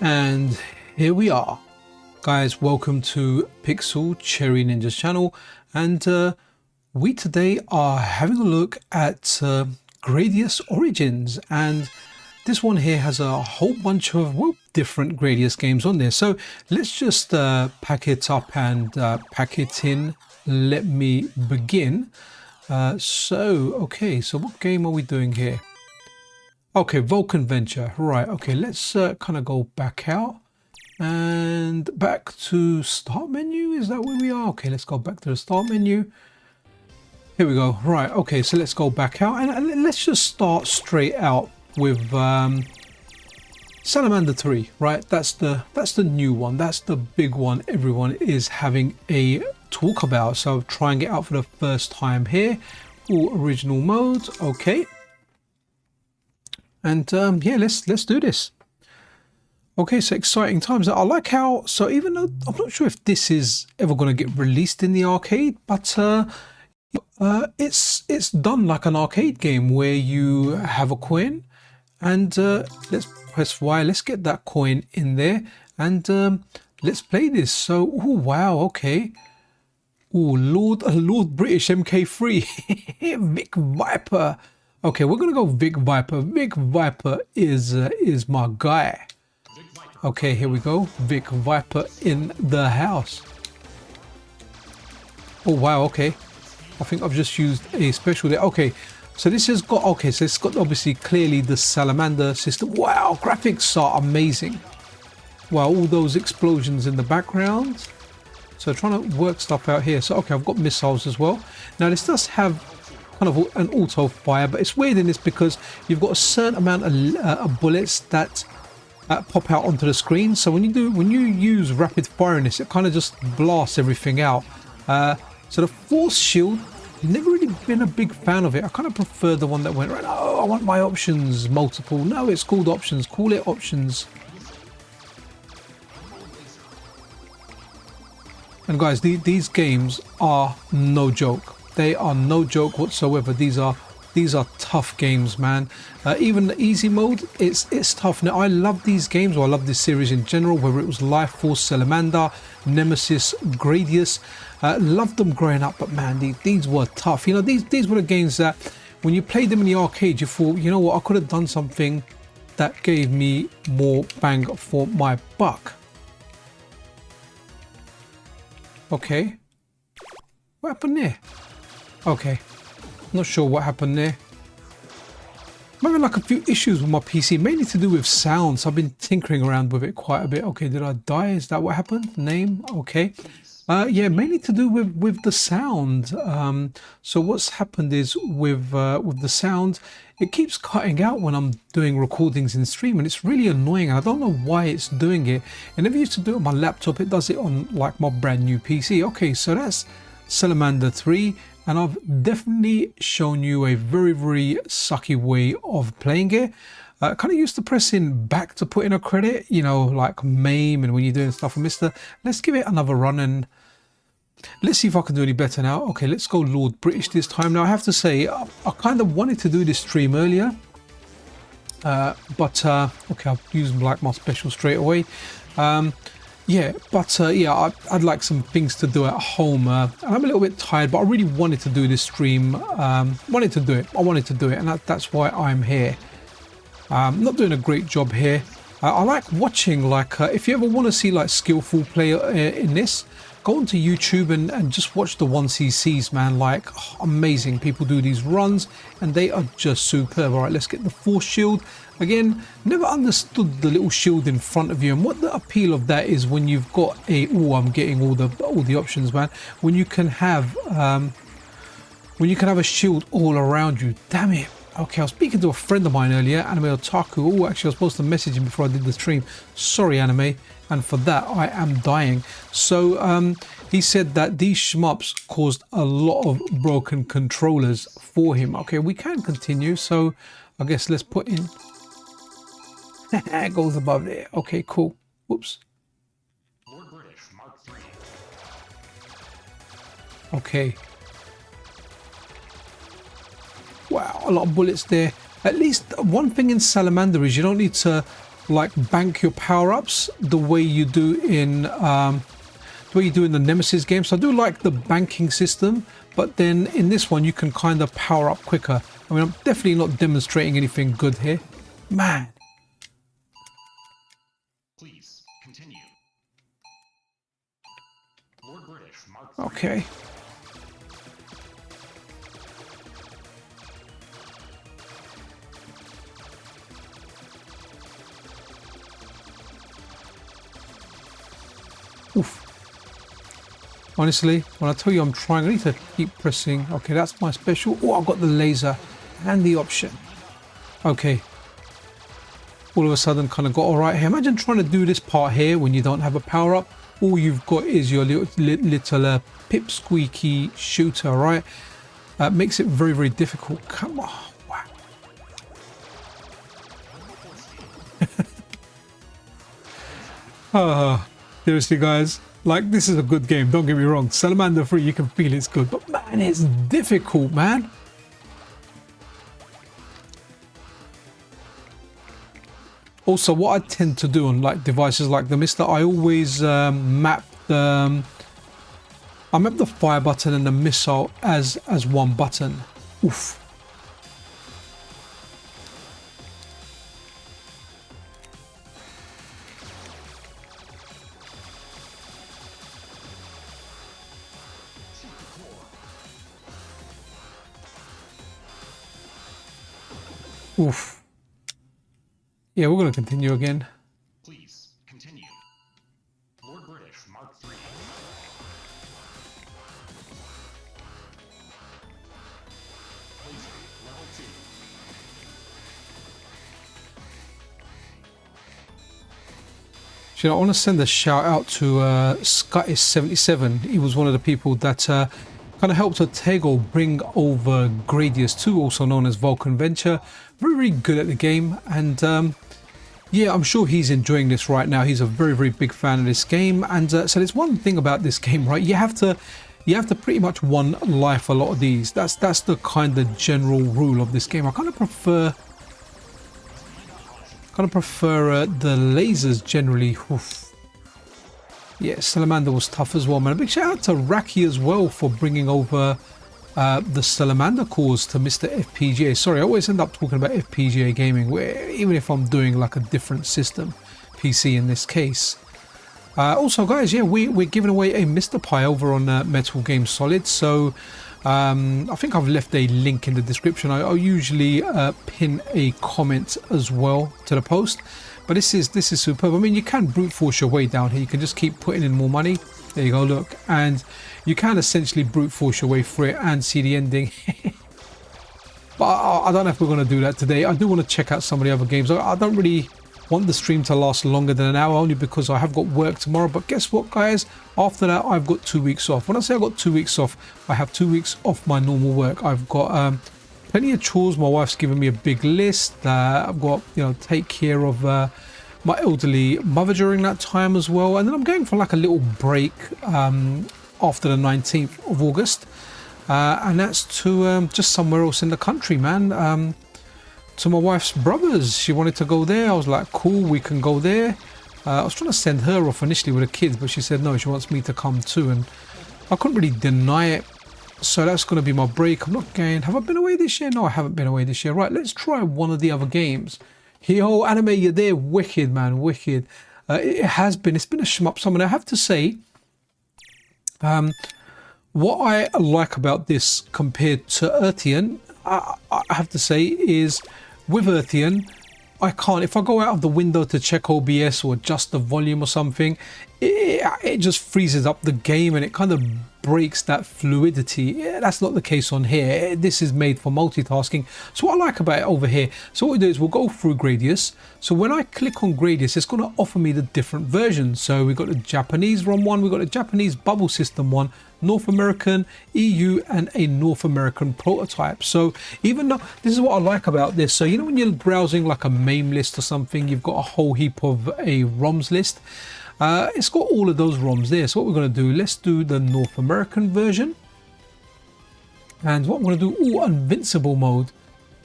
And here we are, guys. Welcome to Pixel Cherry Ninja's channel, and we today are having a look at Gradius Origins, and this one here has a whole bunch of different Gradius games on there. So let's just pack it up and pack it in. Let me begin. Okay, so what game are we doing here? Okay, Vulcan Venture. Right, okay, let's kind of go back out and back to start menu. Is that where we are? Okay, let's go back to the start menu. Here we go. Right, okay, so let's go back out and let's just start straight out with Salamander 3, right? That's the new one. That's the big one everyone is having a talk about. So trying it out for the first time here. All original mode, okay. And yeah, let's do this. Okay, so exciting times. I like how, so even though I'm not sure if this is ever going to get released in the arcade, but it's done like an arcade game where you have a coin, and let's press Y. Let's get that coin in there, and let's play this. So, oh wow, okay. Oh, Lord British MK3, Vic Viper. Okay, we're gonna go Vic Viper. Vic Viper is my guy. Okay, here we go. Vic Viper in the house. Oh wow, okay. I think I've just used a special there. Okay, so this has got, okay, so it's got obviously clearly the Salamander system. Wow, graphics are amazing. Wow, all those explosions in the background. So trying to work stuff out here. So okay, I've got missiles as well. Now this does have kind of an auto fire, but it's weird in this because you've got a certain amount of bullets that pop out onto the screen. So when you use rapid fire in this, it kind of just blasts everything out. So the force shield, never really been a big fan of it. I kind of prefer the one that went right. Oh, I want my options multiple. No, it's called options. Call it options. And guys, these games are no joke. They are no joke whatsoever. These are tough games, man. Even the easy mode, it's tough. Now I love these games, or I love this series in general, whether it was Life Force, Salamander, Nemesis, Gradius. Loved them growing up, but man, these were tough. You know, these were the games that when you played them in the arcade, you thought, you know what, I could have done something that gave me more bang for my buck. Okay, what happened there? Okay, not sure what happened there. I'm having like a few issues with my PC, mainly to do with sounds. I've been tinkering around with it quite a bit. Okay, did I die? Is that what happened? Name? Okay. Yeah, mainly to do with the sound. So what's happened is with the sound, it keeps cutting out when I'm doing recordings in stream, and it's really annoying. I don't know why it's doing it. I never used to do it on my laptop. It does it on like my brand new PC. Okay, so that's Salamander 3, and I've definitely shown you a very, very sucky way of playing it. Kind of used to pressing back to put in a credit, you know, like MAME, and when you're doing stuff with MiSTer. Let's give it another run and let's see if I can do any better now. Okay, let's go Lord British this time. Now I have to say, I kind of wanted to do this stream earlier, but okay, I've used like my special straight away. Yeah, but yeah, I'd like some things to do at home. And I'm a little bit tired, but I really wanted to do this stream. Wanted to do it. I wanted to do it, and that's why I'm here. Not doing a great job here. I like watching, like, if you ever want to see like skillful play in this, go onto YouTube and just watch the 1cc's, man. Like, oh, amazing. People do these runs and they are just superb. All right, let's get the force shield. Again, never understood the little shield in front of you and what the appeal of that is when you've got a, oh, I'm getting all the options, man. When you can have a shield all around you. Damn it. Okay, I was speaking to a friend of mine earlier, Anime Otaku. Oh, actually, I was supposed to message him before I did the stream. Sorry, Anime. And for that, I am dying. So he said that these shmups caused a lot of broken controllers for him. Okay, we can continue. So I guess let's put in. It goes above there. Okay, cool. Whoops. Okay. Wow, a lot of bullets there. At least one thing in Salamander is you don't need to like bank your power-ups the way you do in the Nemesis game. So I do like the banking system, but then in this one you can kind of power up quicker. I mean, I'm definitely not demonstrating anything good here, man. Please continue. Lord British, Mark III. Okay. Oof. Honestly, when I tell you I'm trying, I need to keep pressing. Okay, that's my special. Oh, I've got the laser and the option. Okay. All of a sudden kind of got all right here. Imagine trying to do this part here when you don't have a power up. All you've got is your little pipsqueaky shooter, right? Makes it very, very difficult. Come on. Wow. Seriously, guys. Like, this is a good game, don't get me wrong. Salamander 3, you can feel it's good, but man, it's difficult, man. Also, what I tend to do on like devices like the MiSTer, I always map the fire button and the missile as one button. Oof. Oof. Yeah, we're going to continue again. Please continue. Lord British, Mark III. Placing level 2. You know, I want to send a shout out to Scottish77. He was one of the people that kind of helped Otago bring over Gradius II, also known as Vulcan Venture. Very, very good at the game, and yeah, I'm sure he's enjoying this right now. He's a very, very big fan of this game, and so there's one thing about this game, right? You have to pretty much one life a lot of these. That's the kind of general rule of this game. I kind of prefer the lasers generally. Oof. Yeah, Salamander was tough as well, man. A big shout out to Raki as well for bringing over the Salamander cores to MiSTerFPGA. Sorry, I always end up talking about FPGA gaming, where even if I'm doing like a different system, PC in this case. Also, guys, yeah, we're giving away a Mr. Pi over on Metal Game Solid. So I think I've left a link in the description. I'll usually pin a comment as well to the post. But this is superb. I mean, you can brute force your way down here. You can just keep putting in more money. There you go, look. And you can essentially brute force your way through it and see the ending. But I don't know if we're going to do that today. I do want to check out some of the other games. I don't really want the stream to last longer than an hour, only because I have got work tomorrow. But guess what, guys? After that, I've got 2 weeks off. When I say I've got 2 weeks off, I have 2 weeks off my normal work. I've got plenty of chores. My wife's given me a big list. I've got, you know, take care of my elderly mother during that time as well. And then I'm going for like a little break after the 19th of August. And that's to just somewhere else in the country, man. To my wife's brothers. She wanted to go there. I was like, cool, we can go there. I was trying to send her off initially with the kids, but she said no, she wants me to come too. And I couldn't really deny it. So that's going to be my break. I'm not going. Have I been away this year? No, I haven't been away this year. Right, let's try one of the other games. Yo, anime, you're there. Wicked, man, wicked. It's been a shmup summer. And I have to say, what I like about this compared to Earthian, I have to say, is with Earthian, I can't, if I go out of the window to check OBS or adjust the volume or something, it just freezes up the game and it kind of breaks that fluidity. That's not the case on here. This is made for multitasking. So what I like about it over here, so what we do is we'll go through Gradius. So when I click on Gradius, it's going to offer me the different versions. So we've got the Japanese ROM one, we've got the Japanese bubble system one, North American, EU, and a North American prototype. So even though, this is what I like about this. So you know when you're browsing like a MAME list or something, you've got a whole heap of a ROMs list. It's got all of those ROMs there. So what we're going to do, let's do the North American version. And what I'm going to do, Invincible Mode.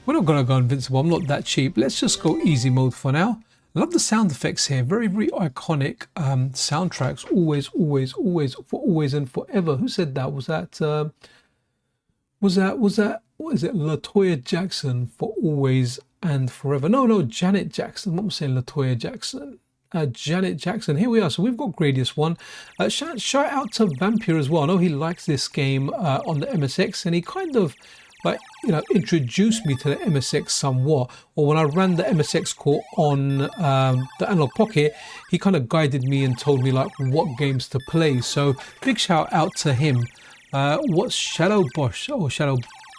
We're not going to go Invincible, I'm not that cheap. Let's just go easy mode for now. I love the sound effects here. Very, very iconic soundtracks. Always, always, always, for always and forever. Who said that? Was that what is it? LaToya Jackson, for always and forever. No, Janet Jackson. What am I saying? LaToya Jackson. Janet Jackson. Here we are. So we've got Gradius 1. Shout out to Vampire as well. I know he likes this game on the MSX, and he kind of, like, you know, introduced me to the MSX somewhat. Or when I ran the MSX core on the Analog Pocket, he kind of guided me and told me like what games to play. So big shout out to him. What's Shadow Bosch? Oh, Shadow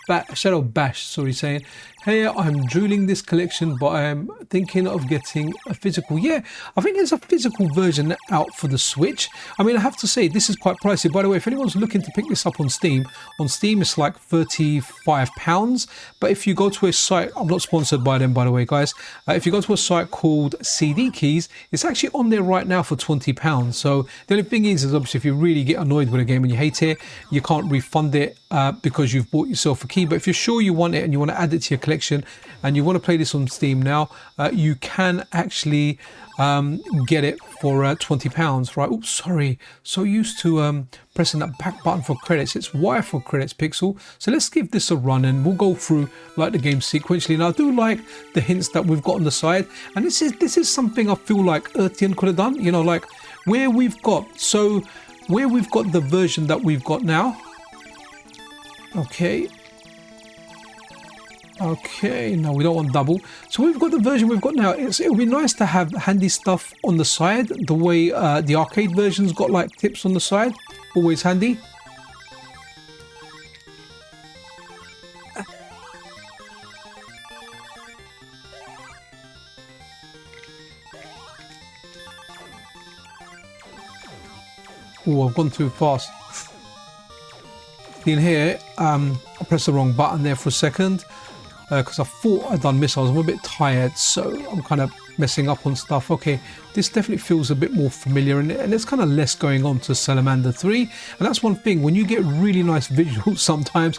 Bash, sorry, saying, hey, I'm drooling this collection, but I'm thinking of getting a physical. Yeah, I think there's a physical version out for the Switch. I mean, I have to say, this is quite pricey. By the way, if anyone's looking to pick this up on Steam it's like £35. But if you go to a site, I'm not sponsored by them, by the way, guys. If you go to a site called CD Keys, it's actually on there right now for £20. So the only thing is obviously if you really get annoyed with a game and you hate it, you can't refund it because you've bought yourself a key. But if you're sure you want it and you want to add it to your collection and you want to play this on Steam now, you can actually get it for £20, right? Oops, sorry. So used to pressing that back button for credits. It's Y for credits, Pixel. So let's give this a run and we'll go through like the game sequentially. And I do like the hints that we've got on the side. And this is something I feel like Earthian could have done. You know, like where we've got the version that we've got now. Okay, no, we don't want double. So we've got the version we've got now. It'll be nice to have handy stuff on the side, the way the arcade version's got like tips on the side. Always handy. Oh, I've gone too fast. In here, I pressed the wrong button there for a second. Because I thought I'd done missiles. I'm a bit tired, so I'm kind of messing up on stuff. Okay, this definitely feels a bit more familiar, and there's kind of less going on to Salamander 3. And that's one thing, when you get really nice visuals, sometimes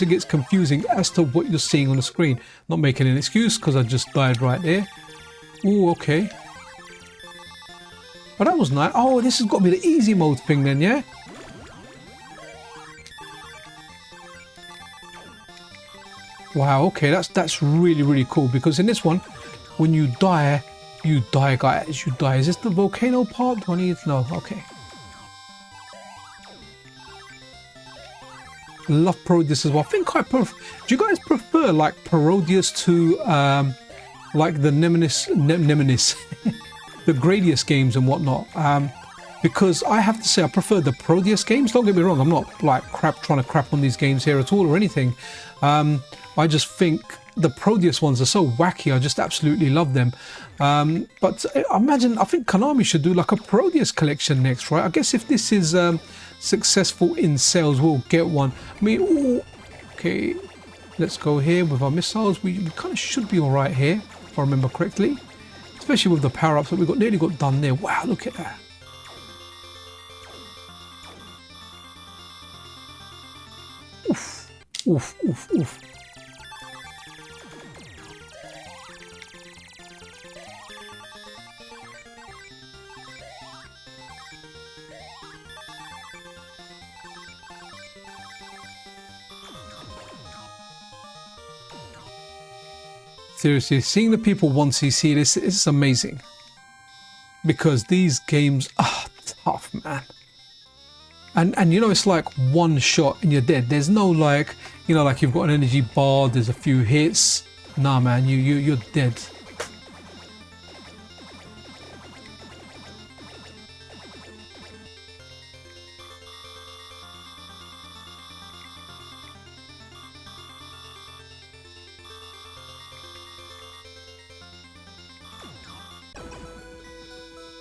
it gets confusing as to what you're seeing on the screen. Not making an excuse, because I just died right there. Oh, okay. Oh, that was nice. Oh, this has got to be the easy mode thing then, yeah? Wow, okay, that's really, really cool, because in this one, when you die, guys, you die. Is this the volcano part? Do I need to know? Okay. Love Parodius as well. I think do you guys prefer like Parodius to like the NEMESIS, the Gradius games and whatnot? Because I have to say I prefer the Parodius games. Don't get me wrong, I'm not like trying to crap on these games here at all or anything. I just think the Parodius ones are so wacky. I just absolutely love them. But I think Konami should do like a Parodius collection next, right? I guess if this is successful in sales, we'll get one. I mean, ooh, okay, let's go here with our missiles. We kind of should be all right here, if I remember correctly. Especially with the power-ups that we nearly got done there. Wow, look at that. Oof, oof, oof, oof. Seriously, seeing the people 1cc this is amazing, because these games are tough, man. And you know, it's like one shot and you're dead. There's no like, you know, like you've got an energy bar, there's a few hits. Nah, man, you're dead.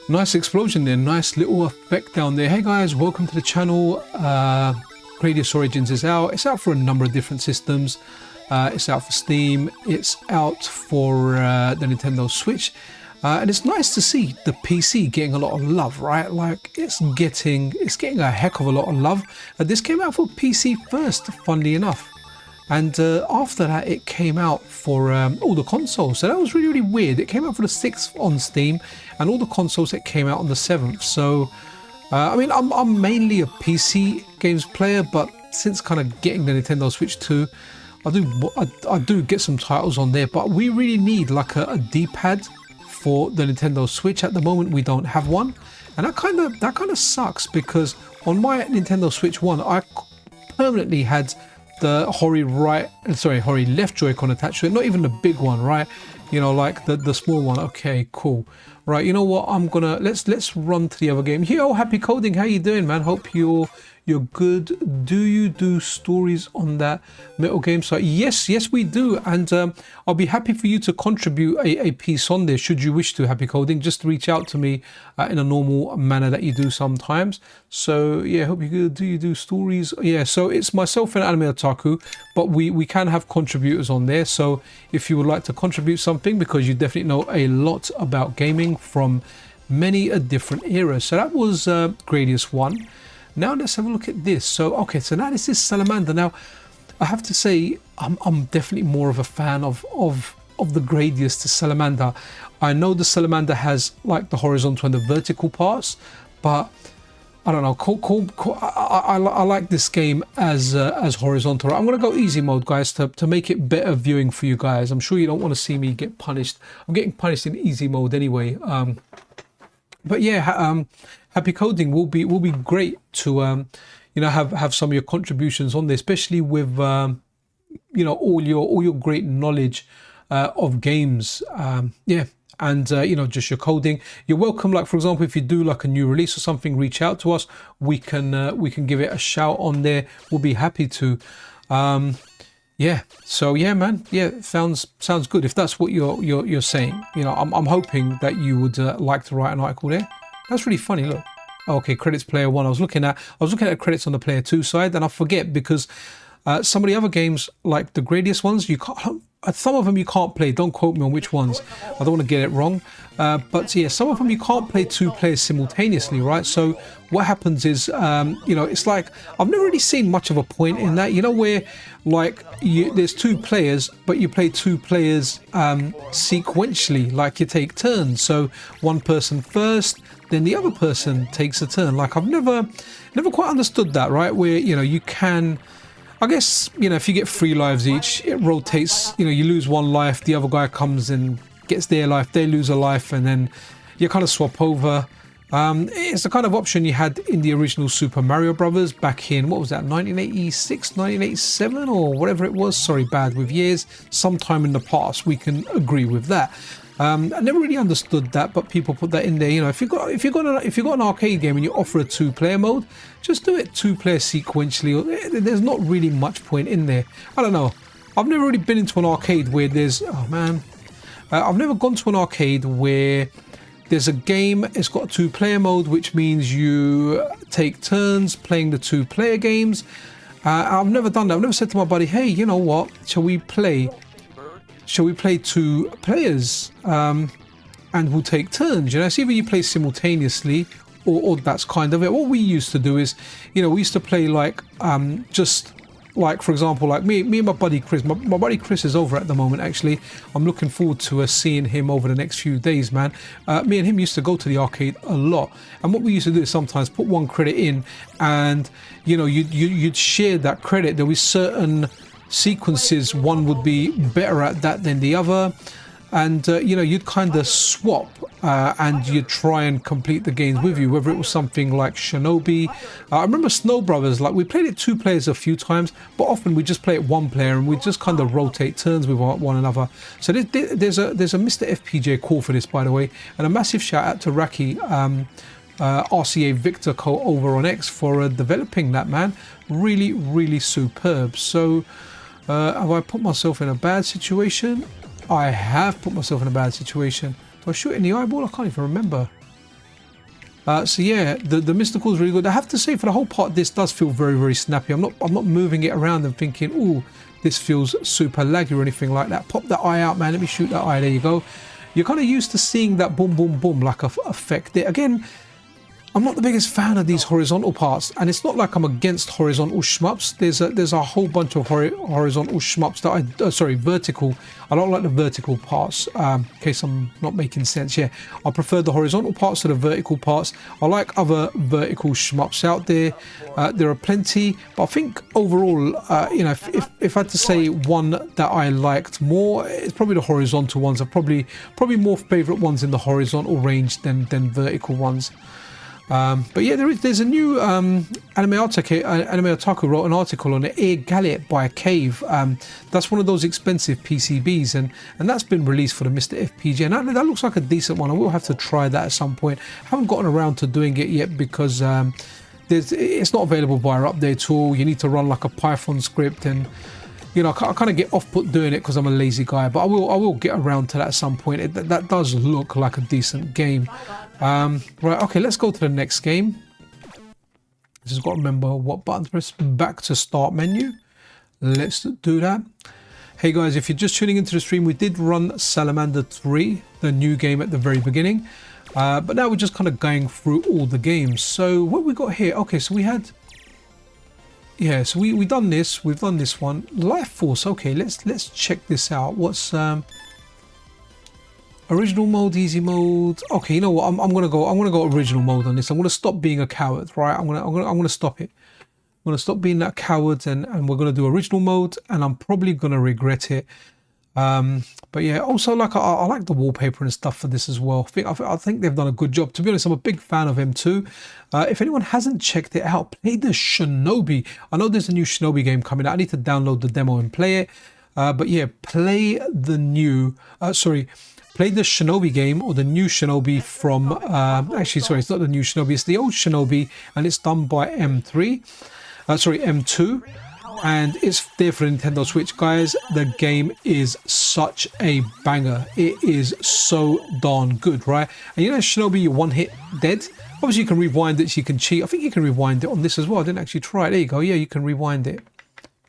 Nice explosion there, nice little effect down there. Hey guys, welcome to the channel. Gradius Origins is out. It's out for a number of different systems. It's out for Steam. It's out for the Nintendo Switch. And it's nice to see the PC getting a lot of love, right? Like it's getting a heck of a lot of love. This came out for PC first, funnily enough. And after that, it came out for all the consoles. So that was really, really weird. It came out for the 6th on Steam, and all the consoles, it came out on the 7th. So, I mean, I'm mainly a PC games player, but since kind of getting the Nintendo Switch 2, I do get some titles on there. But we really need like a D-pad for the Nintendo Switch. At the moment, we don't have one, and that kind of sucks, because on my Nintendo Switch 1, I permanently had the Hori left Joy-Con attached to it, not even the big one, right? You know, like the small one. Okay, cool. Right, you know what? I'm gonna let's run to the other game. Yo, Happy Coding, how you doing, man? Hope you're good. Do you do stories on that Metal game site? Yes, we do, and I'll be happy for you to contribute a piece on there should you wish to, Happy Coding. Just reach out to me in a normal manner that you do sometimes. So yeah, hope you good. Do you do stories? Yeah, so it's myself and Anime Otaku, but we can have contributors on there. So if you would like to contribute something, because you definitely know a lot about gaming from many a different eras. So that was Gradius 1. Now let's have a look at this. So okay, so now this is Salamander. Now I have to say I'm definitely more of a fan of the Gradius to Salamander. I know the Salamander has like the horizontal and the vertical parts, but I don't know. I like this game as horizontal. I'm gonna go easy mode, guys, to make it better viewing for you guys. I'm sure you don't want to see me get punished. I'm getting punished in easy mode anyway. But yeah, Happy Coding will be great to you know, have some of your contributions on there, especially with you know, all your great knowledge of games. Yeah, and you know, just your coding. You're welcome. Like for example, if you do like a new release or something, reach out to us. We can give it a shout on there. We'll be happy to. Yeah, so yeah, man, yeah, sounds good. If that's what you're saying, you know, I'm hoping that you would like to write an article there. That's really funny. Look, okay, credits player 1. I was looking at credits on the player 2 side, and I forget because some of the other games, like the Gradius ones, you can't. Some of them you can't play. Don't quote me on which ones. I don't want to get it wrong. But yeah, some of them you can't play 2 players simultaneously, right? So what happens is, you know, it's like I've never really seen much of a point in that. You know, where like there's 2 players, but you play 2 players sequentially, like you take turns. So one person first, then the other person takes a turn. Like I've never quite understood that, right? Where, you know, you can. I guess, you know, if you get 3 lives each, it rotates. You know, you lose 1 life, the other guy comes and gets their life, they lose a life, and then you kind of swap over. It's the kind of option you had in the original Super Mario Brothers back in, what was that, 1986, 1987, or whatever it was. Sorry, bad with years. Sometime in the past, we can agree with that. I never really understood that, but people put that in there. You know, if you got an arcade game and you offer a 2-player mode, just do it 2-player sequentially. There's not really much point in there. I don't know. I've never really been into an arcade where there's I've never gone to an arcade where there's a game. It's got a 2-player mode, which means you take turns playing the 2-player games. I've never done that. I've never said to my buddy, "Hey, you know what? Shall we play 2 players and we'll take turns?" You know, it's either you play simultaneously or that's kind of it. What we used to do is, you know, we used to play like just like, for example, like me and my buddy Chris. My buddy Chris is over at the moment, actually. I'm looking forward to seeing him over the next few days, man. Me and him used to go to the arcade a lot, and what we used to do is sometimes put 1 credit in, and you know, you'd share that credit. There was certain sequences one would be better at that than the other, and you know, you'd kind of swap and you'd try and complete the games with you, whether it was something like Shinobi. I remember Snow Brothers, like we played it 2 players a few times, but often we just play it 1 player and we just kind of rotate turns with one another. So there's a MiSTerFPGA call for this, by the way, and a massive shout out to Raki RCA Victor Co over on X for developing that, man. Really superb. So have I put myself in a bad situation? I have put myself in a bad situation. Do I shoot in the eyeball? I can't even remember. So yeah, the mystical is really good. I have to say, for the whole part, this does feel very snappy. I'm not moving it around and thinking, "Ooh, this feels super laggy" or anything like that. Pop that eye out, man. Let me shoot that eye. There you go. You're kind of used to seeing that boom like effect there. Again, I'm not the biggest fan of these horizontal parts, and it's not like I'm against horizontal shmups. There's a whole bunch of horizontal shmups that sorry, vertical. I don't like the vertical parts. In case I'm not making sense, yeah, I prefer the horizontal parts to the vertical parts. I like other vertical shmups out there. There are plenty, but I think overall, you know, if I had to say one that I liked more, it's probably the horizontal ones. Are probably more favorite ones in the horizontal range than vertical ones. But yeah, there's a new Anime Otaku wrote an article on the Air Galliot by Cave. That's one of those expensive PCBs, and that's been released for the MiSTerFPGA, and that looks like a decent one. I will have to try that at some point. Haven't gotten around to doing it yet because it's not available via update tool. You need to run like a Python script, and you know, I kind of get off-put doing it because I'm a lazy guy, but I will get around to that at some point. That does look like a decent game. Right, okay, let's go to the next game. Just got to remember what button to press. Back to start menu. Let's do that. Hey guys, if you're just tuning into the stream, we did run Salamander 3, the new game at the very beginning. But now we're just kind of going through all the games. So what we got here? Okay, so we had... Yeah, so we've done this one. Life Force, okay, let's check this out. What's original mode, easy mode? Okay, you know what? I'm gonna go original mode on this. I'm gonna stop being a coward, right? I'm gonna stop it. I'm gonna stop being that coward, and we're gonna do original mode, and I'm probably gonna regret it. But yeah, also like I like the wallpaper and stuff for this as well. I think they've done a good job. To be honest, I'm a big fan of M2. If anyone hasn't checked it out, play the Shinobi. I know there's a new Shinobi game coming out. I need to download the demo and play it. But yeah, play the new, play the Shinobi game, or the new Shinobi from, actually, sorry, it's not the new Shinobi, it's the old Shinobi, and it's done by M2. And it's there for Nintendo Switch, guys. The game is such a banger. It is so darn good, right? And you know, Shinobi, you one hit dead. Obviously, you can rewind it, so you can cheat. I think you can rewind it on this as well. I didn't actually try it. There you go. Yeah, you can rewind it.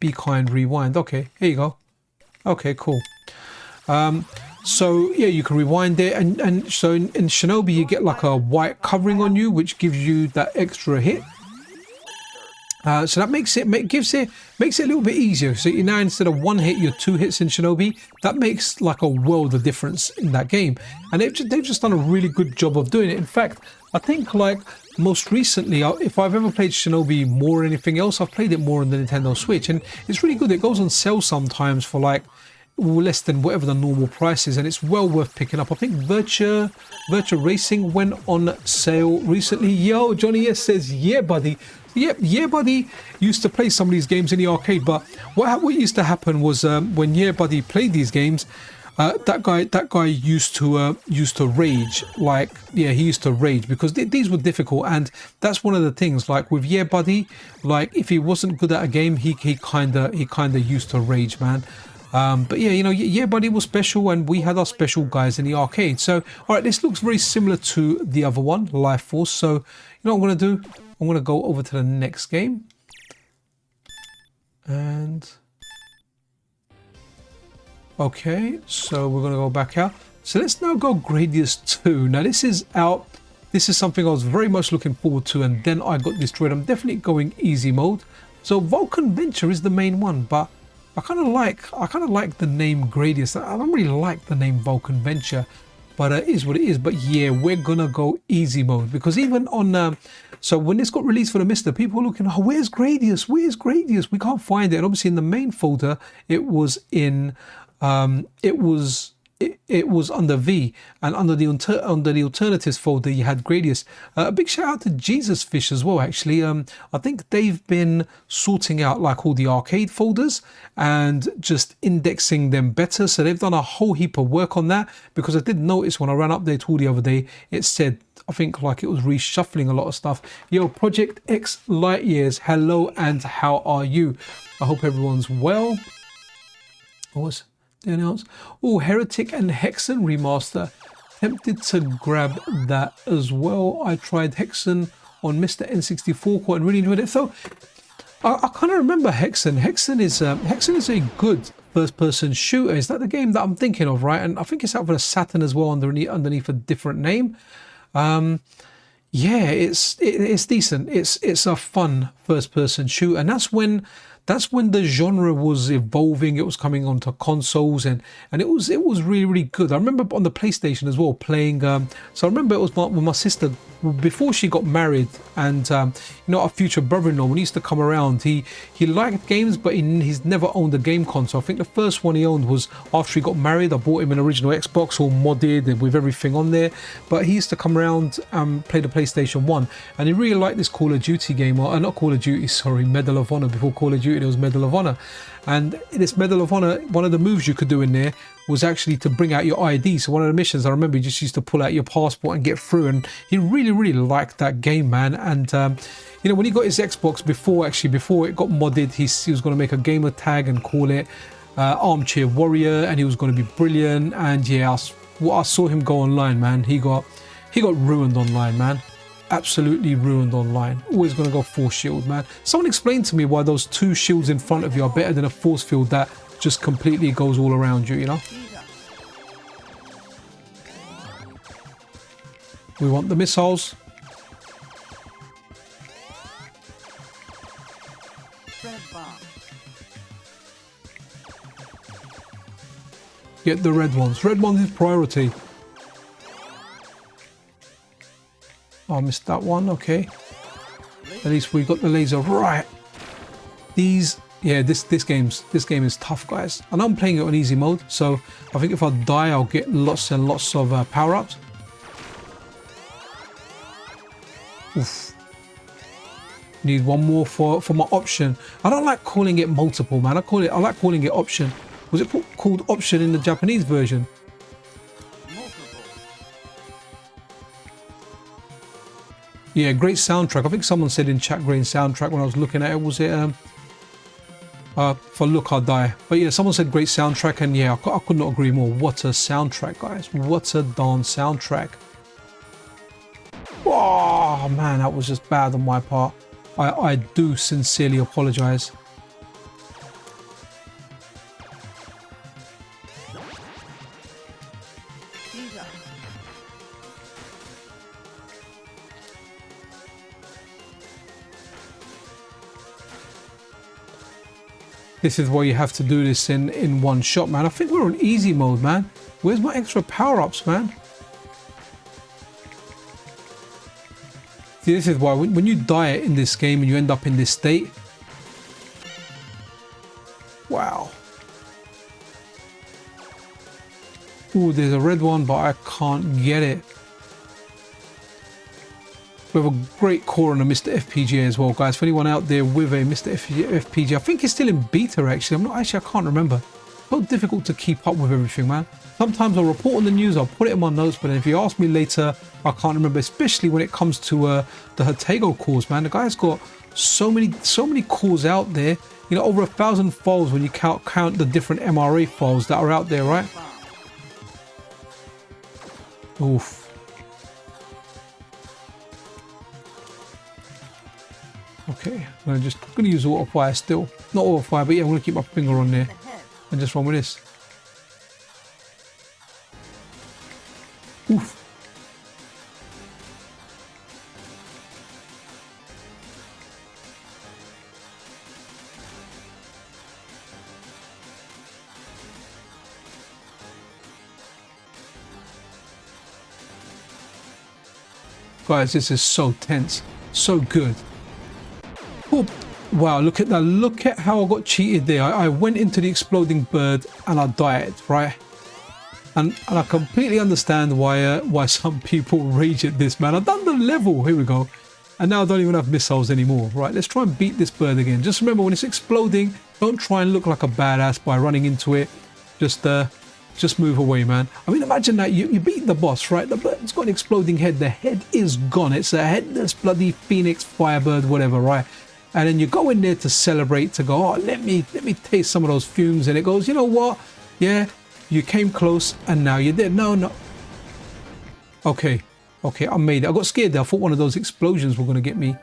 Be kind, rewind. Okay, here you go. Okay, cool. So yeah, you can rewind it, and so in Shinobi, you get like a white covering on you, which gives you that extra hit. So that makes it a little bit easier. So you now, instead of one hit, you're two hits in Shinobi. That makes like a world of difference in that game, and they've just done a really good job of doing it. In fact, I think like most recently, if I've ever played Shinobi more than anything else, I've played it more on the Nintendo Switch, and it's really good. It goes on sale sometimes for like less than whatever the normal price is, and it's well worth picking up. I think Virtua Racing went on sale recently. Yo, Johnny S says, yeah, buddy. Yep, yeah, buddy used to play some of these games in the arcade, but what used to happen was when Yeah Buddy played these games, that guy used to rage. Like, yeah, he used to rage because these were difficult, and that's one of the things. Like with Yeah Buddy, like if he wasn't good at a game, he kinda used to rage, man. But yeah, you know, Yeah Buddy was special, and we had our special guys in the arcade. So all right, this looks very similar to the other one, Life Force. So you know what I'm gonna do? I'm going to go over to the next game, and okay, so we're going to go back out. So let's now go Gradius 2. Now this is out. This is something I was very much looking forward to, and then I got destroyed. I'm definitely going easy mode. So Vulcan Venture is the main one, but I kind of like the name Gradius. I don't really like the name Vulcan Venture, but it is what it is. But yeah, we're gonna go easy mode, because even on so when this got released for the MiSTer, people were looking, oh, where's Gradius? Where's Gradius? We can't find it. And obviously in the main folder, it was in it was under V, and under the alternatives folder you had Gradius. A big shout out to Jesus Fish as well, actually. I think they've been sorting out like all the arcade folders and just indexing them better, so they've done a whole heap of work on that, because I did notice when I ran update tool the other day, it said, I think like it was reshuffling a lot of stuff. Yo, Project X Light Years, hello and how are you? I hope everyone's well. What's anything else? Oh, Heretic and Hexen remaster. Tempted to grab that as well. I tried Hexen on Mr. N64 quite and really enjoyed it. So I kind of remember Hexen. Hexen is a good first-person shooter. Is that the game that I'm thinking of, right? And I think it's out for the Saturn as well, underneath a different name. Yeah, it's decent. It's a fun first person shooter, and that's when the genre was evolving. It was coming onto consoles, and it was really really good. I remember on the PlayStation as well playing. So I remember it was with my sister before she got married, and our future brother-in-law, when he used to come around, he liked games, but he's never owned a game console. I think the first one he owned was after he got married. I bought him an original Xbox, all modded and with everything on there. But he used to come around and play the PlayStation 1, and he really liked this Call of Duty game, or not Call of Duty, sorry, Medal of Honor. Before Call of Duty, there was Medal of Honor. And in this Medal of Honor, one of the moves you could do in there was actually to bring out your ID. So one of the missions, I remember, you just used to pull out your passport and get through. And he really, really liked that game, man. And when he got his Xbox before it got modded, he was going to make a gamer tag and call it Armchair Warrior, and he was going to be brilliant. And yeah, I saw him go online, man. He got ruined online, man. Absolutely ruined online. Always going to go force shield, man. Someone explained to me why those two shields in front of you are better than a force field that just completely goes all around you, you know? We want the missiles. Get the red ones. Red ones is priority. Oh, I missed that one. Okay. At least we got the laser right. This game is tough, guys. And I'm playing it on easy mode, so I think if I die, I'll get lots and lots of power-ups. Oof. Need one more for my option. I don't like calling it multiple, man. I like calling it option. Was it called option in the Japanese version? Yeah, great soundtrack. I think someone said in chat, great soundtrack when I was looking at it. Was it if I look, I'll die. But yeah, someone said great soundtrack, and yeah, I could not agree more. What a soundtrack, guys. What a darn soundtrack. Oh man, that was just bad on my part. I do sincerely apologize. This is why you have to do this in one shot, man. I think we're on easy mode, man. Where's my extra power-ups, man? See, this is why when you die in this game and you end up in this state. Wow. Ooh, there's a red one, but I can't get it. We have a great core on a MiSTerFPGA as well, guys. For anyone out there with a MiSTerFPGA, I think it's still in beta, actually. I can't remember. So difficult to keep up with everything, man. Sometimes I'll report on the news, I'll put it in my notes, but if you ask me later, I can't remember, especially when it comes to the Hatego cores, man. The guy's got so many cores out there. You know, over 1,000 files when you count the different MRA files that are out there, right? Oof. Okay, I'm gonna use auto fire still. Not auto fire, but yeah, I'm gonna keep my finger on there and just run with this. Oof. Guys, this is so tense, so good. Oh, wow, look at that. Look at how I got cheated there. I went into the exploding bird and I died, right? And I completely understand why some people rage at this, man. I've done the level. Here we go. And now I don't even have missiles anymore. Right, let's try and beat this bird again. Just remember, when it's exploding, don't try and look like a badass by running into it. Just move away, man. I mean, imagine that you beat the boss, right? The bird's got an exploding head. The head is gone. It's a headless bloody phoenix, firebird, whatever, right? And then you go in there to celebrate, to go, oh, let me taste some of those fumes. And it goes, you know what? Yeah, you came close and now you're dead. No. Okay, I made it. I got scared there. I thought one of those explosions were going to get me.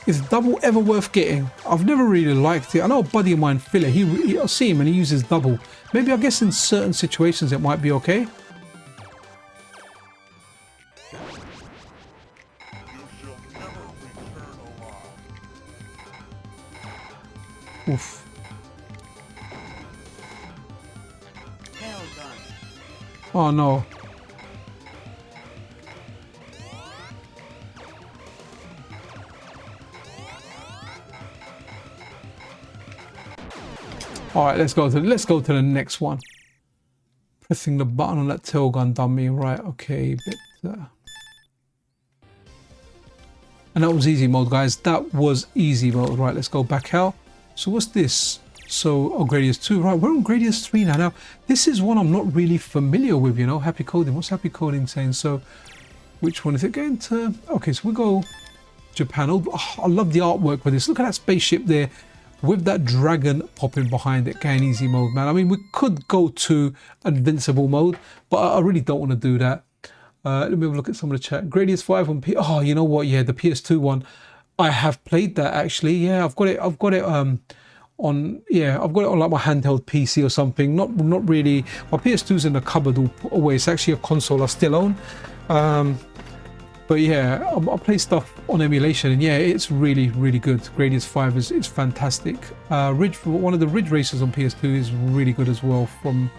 Is double ever worth getting? I've never really liked it. I know a buddy of mine, Philip, I see him and he uses double. Maybe I guess in certain situations it might be okay. Oof. Oh no. All right, let's go to the next one. Pressing the button on that tail gun dummy, right? Okay, and that was easy mode, guys. That was easy mode. Right, let's go back out. So what's this? So, oh, Gradius 2, right? We're on Gradius 3 now. Now, this is one I'm not really familiar with, you know. Happy coding. What's happy coding saying? So, which one is it going to? Okay, so we go Japan. Oh, I love the artwork for this. Look at that spaceship there with that dragon popping behind it. Going easy mode, man. I mean, we could go to Invincible Mode, but I really don't want to do that. Let me have a look at some of the chat. Gradius 5 on Oh, you know what? Yeah, the PS2 one. I have played that actually. Yeah, I've got it on like my handheld PC or something. Not really. My PS2's in the cupboard away. It's actually a console I still own. But yeah, I play stuff on emulation, and yeah, it's really good. Gradius 5 is fantastic. One of the Ridge Racers on PS2 is really good as well. From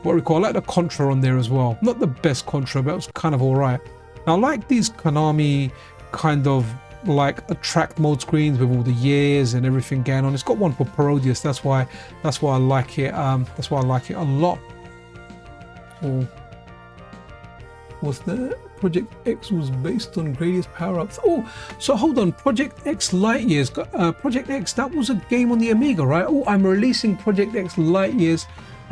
what I recall, I like the Contra on there as well. Not the best Contra, but it was kind of alright. Now I like these Konami kind of like attract mode screens with all the years and everything going on. It's got one for Parodius. That's why I like it. That's why I like it a lot. Oh, what's that? Project X was based on Gradius power-ups. Oh, so hold on. Project X Light Years. Project X, that was a game on the Amiga, right? Oh, I'm releasing Project X Light Years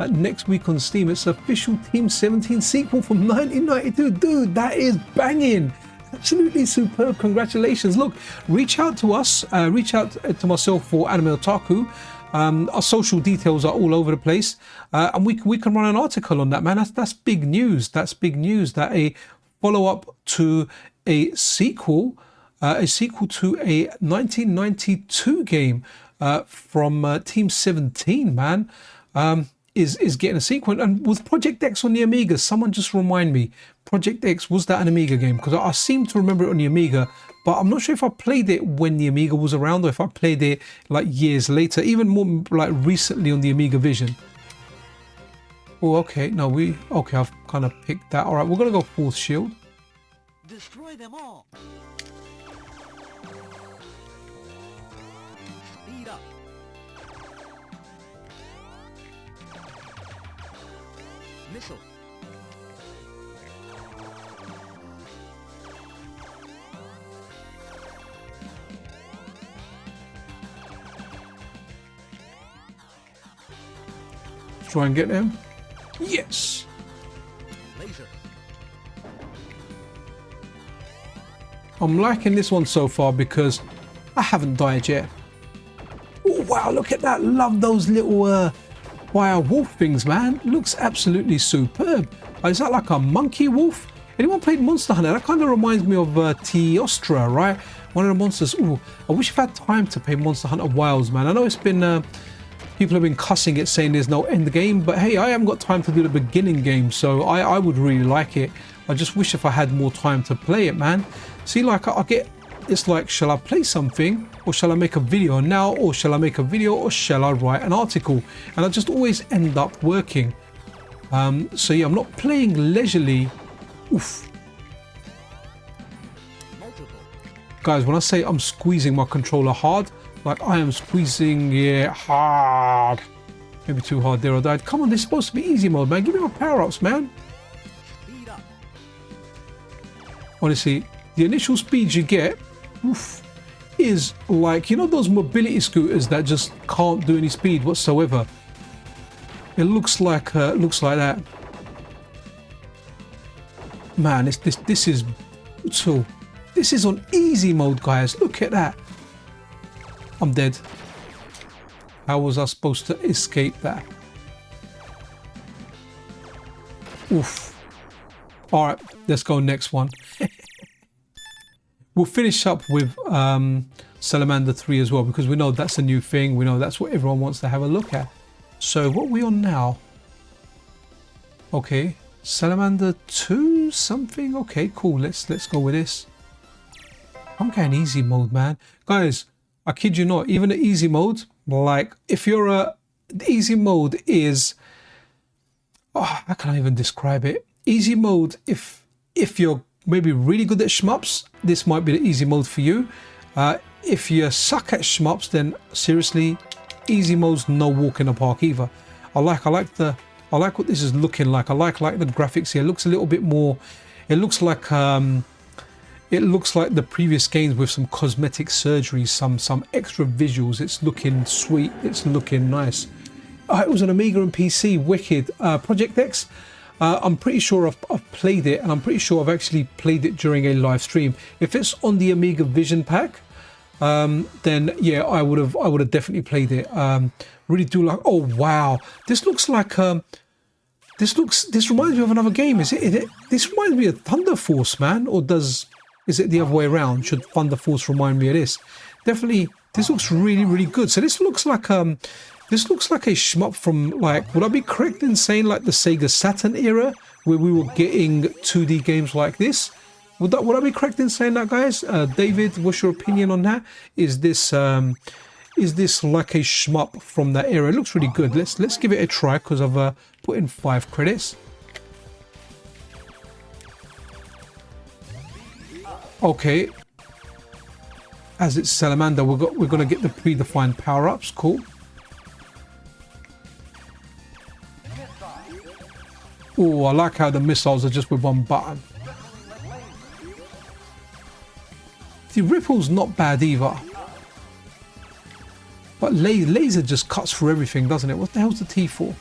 next week on Steam. It's official Team 17 sequel from 1992. Dude, that is banging. Absolutely superb. Congratulations. Look, reach out to us. Reach out to myself for Anime Otaku. Our social details are all over the place. And we can run an article on that, man. That's big news. That's big news that a follow-up to a sequel to a 1992 game from Team 17, man, is getting a sequel. And with Project X on the Amiga, someone just remind me, Project X, was that an Amiga game? Because I seem to remember it on the Amiga, but I'm not sure if I played it when the Amiga was around or if I played it like years later, even more like recently on the Amiga Vision. Oh, okay. No, okay, I've kind of picked that. All right, we're going to go Fourth Shield. Destroy them all. Speed up. Missile. Try and get them. Yes. Laser. I'm liking this one so far because I haven't died yet. Oh wow, look at that. Love those little wire wolf things, man. Looks absolutely superb. Is that like a monkey wolf? Anyone played Monster Hunter? That kind of reminds me of Teostra, right? One of the monsters. Ooh, I wish I've had time to play Monster Hunter Wilds, man. I know it's been people have been cussing it, saying there's no end game, but hey, I haven't got time to do the beginning game, so I would really like it. I just wish if I had more time to play it, man. See, like I get, it's like, shall I play something or shall I make a video now, or shall I make a video or shall I write an article? And I just always end up working. So yeah, I'm not playing leisurely. Oof. Guys, when I say I'm squeezing my controller hard, like I am squeezing it hard. Maybe too hard there, I died. Come on, this is supposed to be easy mode, man. Give me my power-ups, man. Honestly, the initial speed you get, oof, is like, you know those mobility scooters that just can't do any speed whatsoever? It looks like that. Man, this is brutal. This is on easy mode, guys. Look at that. I'm dead. How was I supposed to escape that? Oof. All right, let's go next one. we'll finish up with Salamander 3 as well, because we know that's a new thing. We know that's what everyone wants to have a look at. So what are we on now? Okay, Salamander 2 something. Okay, cool. Let's go with this. I'm getting easy mode, man. Guys, I kid you not, even the easy mode, like if you're the easy mode is, oh, how can I even describe it? Easy mode, if you're maybe really good at shmups, this might be the easy mode for you. If you suck at shmups, then seriously, easy mode's no walk in the park either. I like what this is looking like. I like the graphics here. It looks a little bit more, it looks like the previous games with some cosmetic surgery, some extra visuals. It's looking sweet. It's looking nice. It was an Amiga and PC. Wicked. Project X. I'm pretty sure I've played it, and I'm pretty sure I've actually played it during a live stream. If it's on the Amiga Vision Pack, then yeah, I would have definitely played it. Really do like. Oh wow, this looks like this reminds me of another game. Is it? This reminds me of Thunder Force, man. Or is it the other way around? Should Thunder Force remind me of this? Definitely, this looks really, really good. So this looks like a shmup from, like, would I be correct in saying like the Sega Saturn era, where we were getting 2D games like this? Would I be correct in saying that, guys? David, what's your opinion on that? Is this like a shmup from that era? It looks really good. Let's give it a try, because I've put in 5 credits. Okay, as it's Salamander, we're gonna get the predefined power-ups. Cool. Oh, I like how the missiles are just with one button. The ripple's not bad either, but laser just cuts through everything, doesn't it? What the hell's the T for?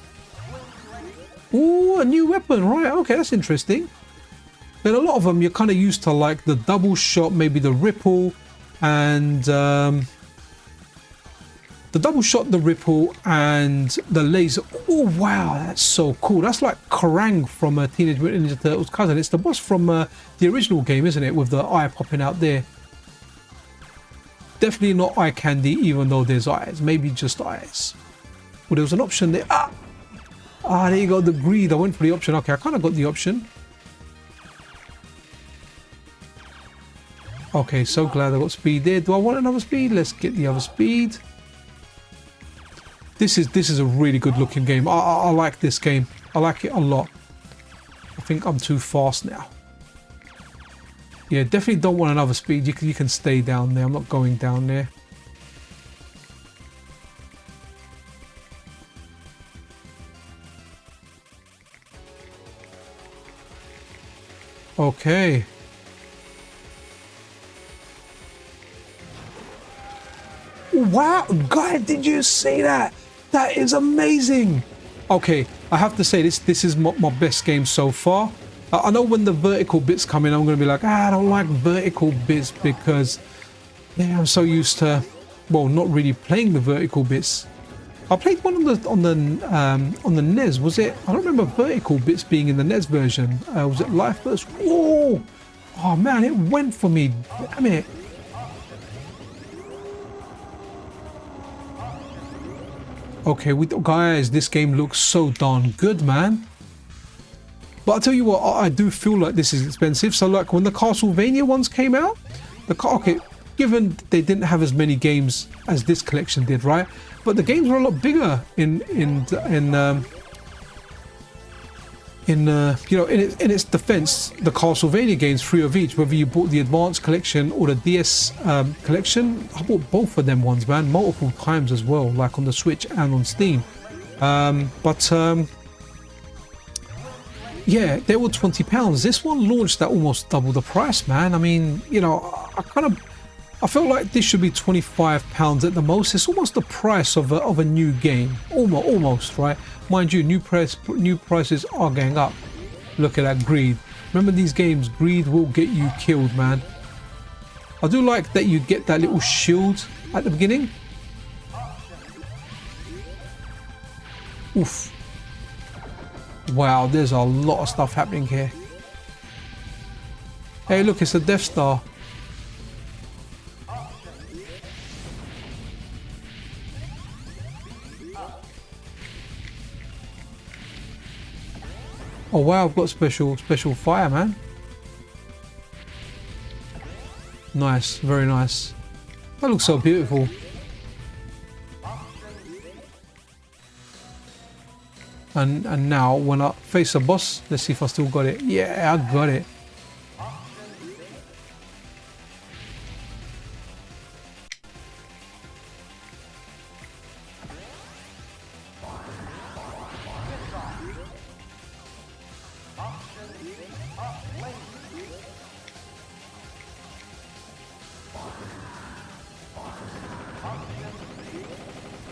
Oh, a new weapon, right? Okay, that's interesting. But a lot of them, you're kind of used to like the double shot, maybe the ripple, and the double shot, the ripple, and the laser. Oh wow, that's so cool. That's like Kerrang from Teenage Mutant Ninja Turtles cousin. It's the boss from the original game, isn't it? With the eye popping out there. Definitely not eye candy, even though there's eyes. Maybe just eyes. Well, there was an option there. There you go, the greed. I went for the option. Okay, I kind of got the option. Okay, so glad I got speed there. Do I want another speed? Let's get the other speed. This is a really good looking game. I like this game. I like it a lot. I think I'm too fast now. Yeah, definitely don't want another speed. You can stay down there. I'm not going down there. Okay. Wow, guys, did you see that? That is amazing. Okay, I have to say this is my best game so far. I know when the vertical bits come in, I'm going to be like, I don't like vertical bits, because yeah, I'm so used to, well, not really playing the vertical bits. I played one on the NES. Was it? I don't remember vertical bits being in the NES version. Was it Life Burst? Whoa! Oh man, it went for me. Damn it. Okay, guys, this game looks so darn good, man. But I'll tell you what, I do feel like this is expensive. So like when the Castlevania ones came out, okay, given they didn't have as many games as this collection did, right? But the games were a lot bigger in its defense. The Castlevania games, 3 of each, whether you bought the Advanced Collection or the DS Collection, I bought both of them ones, man, multiple times as well, like on the Switch and on Steam. Yeah, they were £20. This one launched at almost double the price, man. I mean, you know, I felt like this should be £25 at the most. It's almost the price of a new game, almost, right? Mind you, new prices are going up. Look at that greed. Remember these games, greed will get you killed, man. I do like that you get that little shield at the beginning. Oof. Wow, there's a lot of stuff happening here. Hey, look, it's a Death Star. Oh wow, I've got special fire, man. Nice, very nice. That looks so beautiful. And now when I face a boss, let's see if I still got it. Yeah, I got it.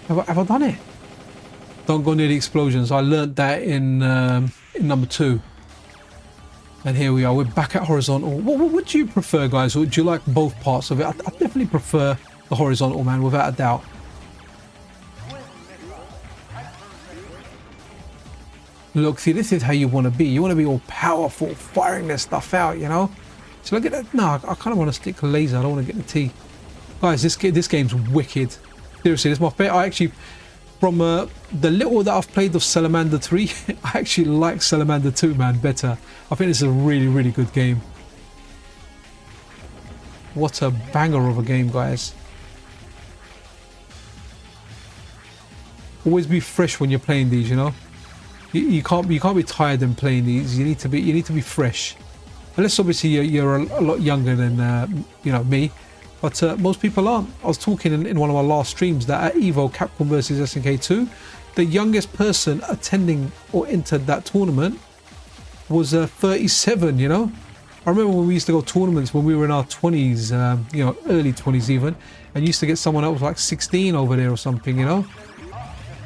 Have I done it? Don't go near the explosions. I learnt that in number 2. And here we are. We're back at horizontal. What do you prefer, guys? Or do you like both parts of it? I definitely prefer the horizontal, man, without a doubt. Look, see, this is how you want to be. You want to be all powerful, firing this stuff out, you know? So look at that. No, I kind of want to stick a laser. I don't want to get the T. Guys, this game's wicked. Seriously, this is my favorite. I actually, from the little that I've played of Salamander 3, I actually like Salamander 2, man, better. I think this is a really, really good game. What a banger of a game, guys. Always be fresh when you're playing these, you know? You can't be tired in playing these. You need to be fresh. Unless obviously you're a lot younger than you know, me. But most people aren't. I was talking in one of my last streams that at EVO Capcom versus SNK 2, the youngest person attending or entered that tournament was 37, you know? I remember when we used to go tournaments when we were in our 20s, you know, early 20s even, and used to get someone that was like 16 over there or something, you know?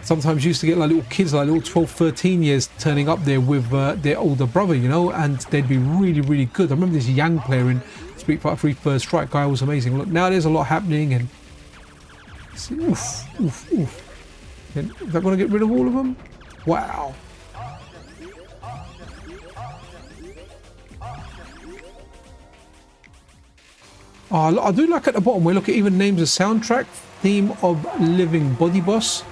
Sometimes you used to get like little kids, like little 12, 13 years turning up there with their older brother, you know, and they'd be really, really good. I remember this young player in Street Fighter 3 First Strike guy was amazing. Look, now there's a lot happening, and oof, oof, oof. Is that going to get rid of all of them? Wow. Oh, I do like at the bottom where look, it even names a soundtrack, theme of Living Body Boss.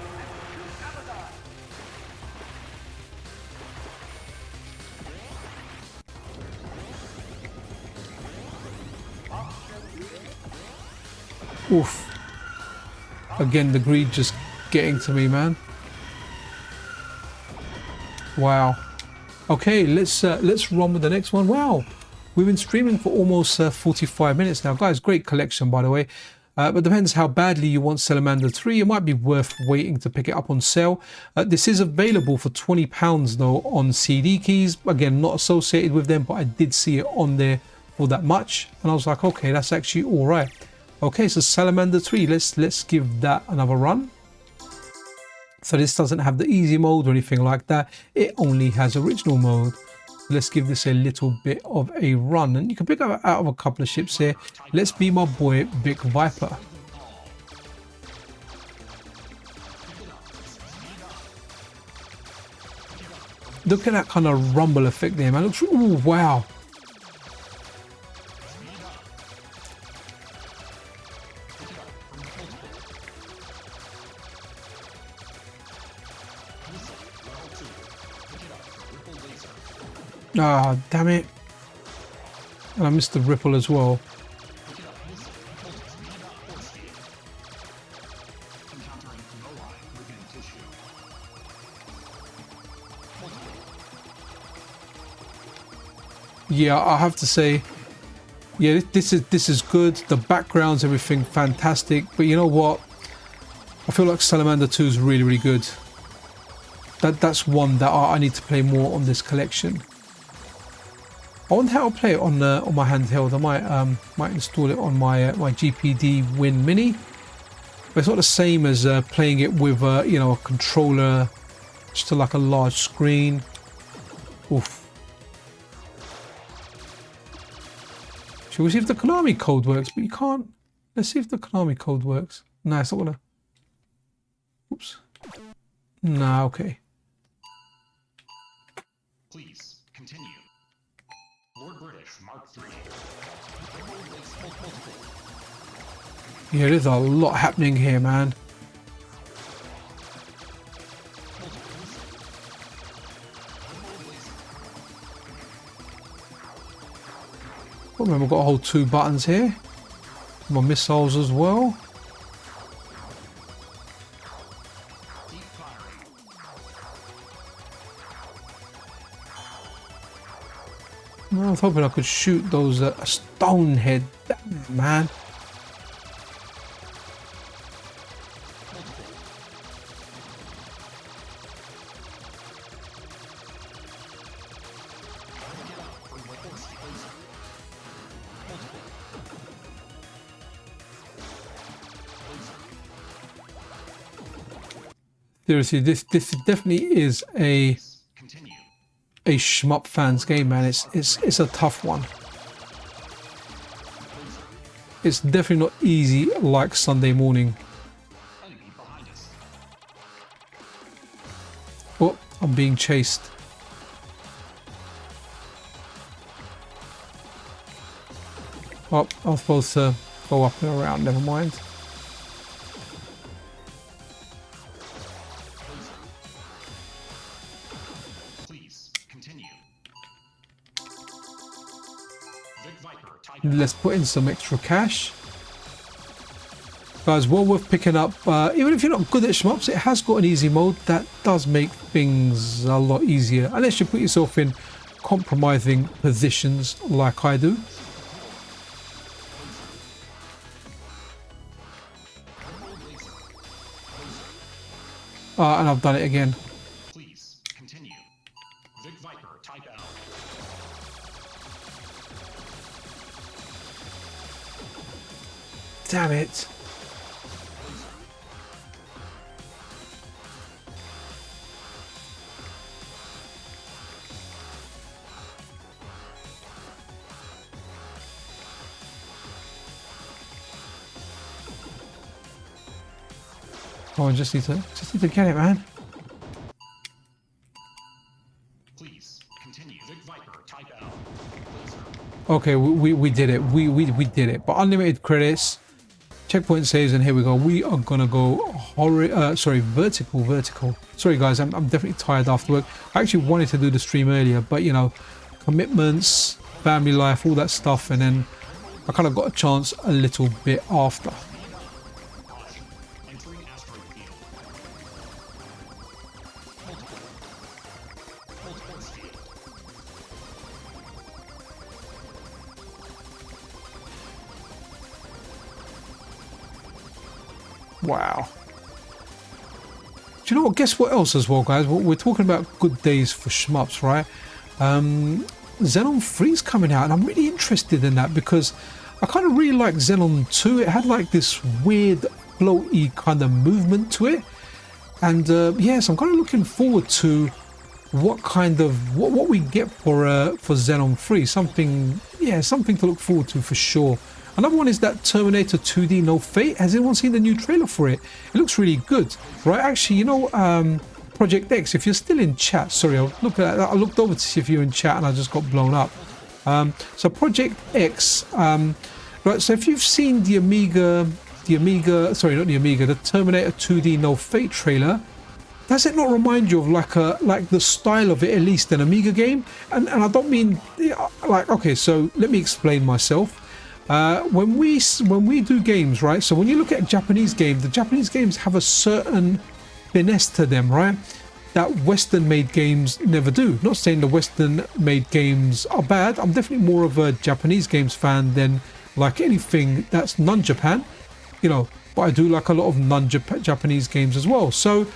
Oof. Again, the greed just getting to me, man. Wow. Okay, let's run with the next one. Wow. We've been streaming for almost 45 minutes now. Guys, great collection, by the way. But depends how badly you want Salamander 3. It might be worth waiting to pick it up on sale. This is available for £20 though on CD keys. Again, not associated with them, but I did see it on there for that much. And I was like, okay, that's actually all right. Okay, so Salamander 3, let's give that another run. So this doesn't have the easy mode or anything like that. It only has original mode. Let's give this a little bit of a run. And you can pick up out of a couple of ships here. Let's be my boy, Big Viper. Look at that kind of rumble effect there, man. Looks, ooh, wow. Ah, damn it. And I missed the ripple as well. Yeah, I have to say, yeah, this is good. The backgrounds, everything fantastic. But you know what? I feel like Salamander 2 is really, really good. That's one that I need to play more on this collection. I wonder how I'll play it on my handheld. I might install it on my my GPD Win Mini. But it's not the same as playing it with you know, a controller, just to like a large screen. Oof. Should we see if the Konami code works? But you can't. Let's see if the Konami code works. No, it's not gonna. Oops. Nah, okay. Please continue. Lord British Mark III. Yeah, there's a lot happening here, man. Remember, I've got to hold 2 buttons here. My missiles as well. Deep firing. I was hoping I could shoot those stone head. Damn it, man. Seriously, this definitely is a Continue. shmup fans game, man. It's a tough one. It's definitely not easy like Sunday morning. Enemy behind us. Oh, I'm being chased. Oh, I was supposed to go up and around. Never mind. Please continue. Vic Viper type. Let's put in some extra cash. Guys, well worth picking up. Even if you're not good at shmups, it has got an easy mode that does make things a lot easier. Unless you put yourself in compromising positions like I do. And I've done it again. Please continue. Vic Viper type L. Damn it. Oh, I just need to get it, man. Please continue. Vic Viper type L. Laser. Okay, we did it. We did it. But unlimited credits, checkpoint saves, and here we go. We are gonna go vertical. Sorry guys, I'm definitely tired after work. I actually wanted to do the stream earlier, but you know, commitments, family life, all that stuff, and then I kind of got a chance a little bit after. Entering asteroid field. Multiple force field. Wow. Do you know what? Guess what else as well, guys? We're talking about good days for shmups, right? Xenon 3's coming out, and I'm really interested in that because I kind of really like Xenon 2. It had like this weird floaty kind of movement to it, and yes, I'm kind of looking forward to what we get for Xenon 3. Something to look forward to for sure. Another one is that Terminator 2D No Fate. Has anyone seen the new trailer for it? It looks really good, right? Actually, you know, Project X, if you're still in chat, sorry, I looked over to see if you're in chat and I just got blown up. So Project X, right, so if you've seen the Terminator 2D No Fate trailer, does it not remind you of like the style of it, at least an Amiga game? And I don't mean like, okay, so let me explain myself. When we do games, right, so when you look at Japanese games, the Japanese games have a certain finesse to them, right, that Western made games never do. Not saying the Western made games are bad. I'm definitely more of a Japanese games fan than like anything that's non-Japan, you know, but I do like a lot of non-Japanese games as well. So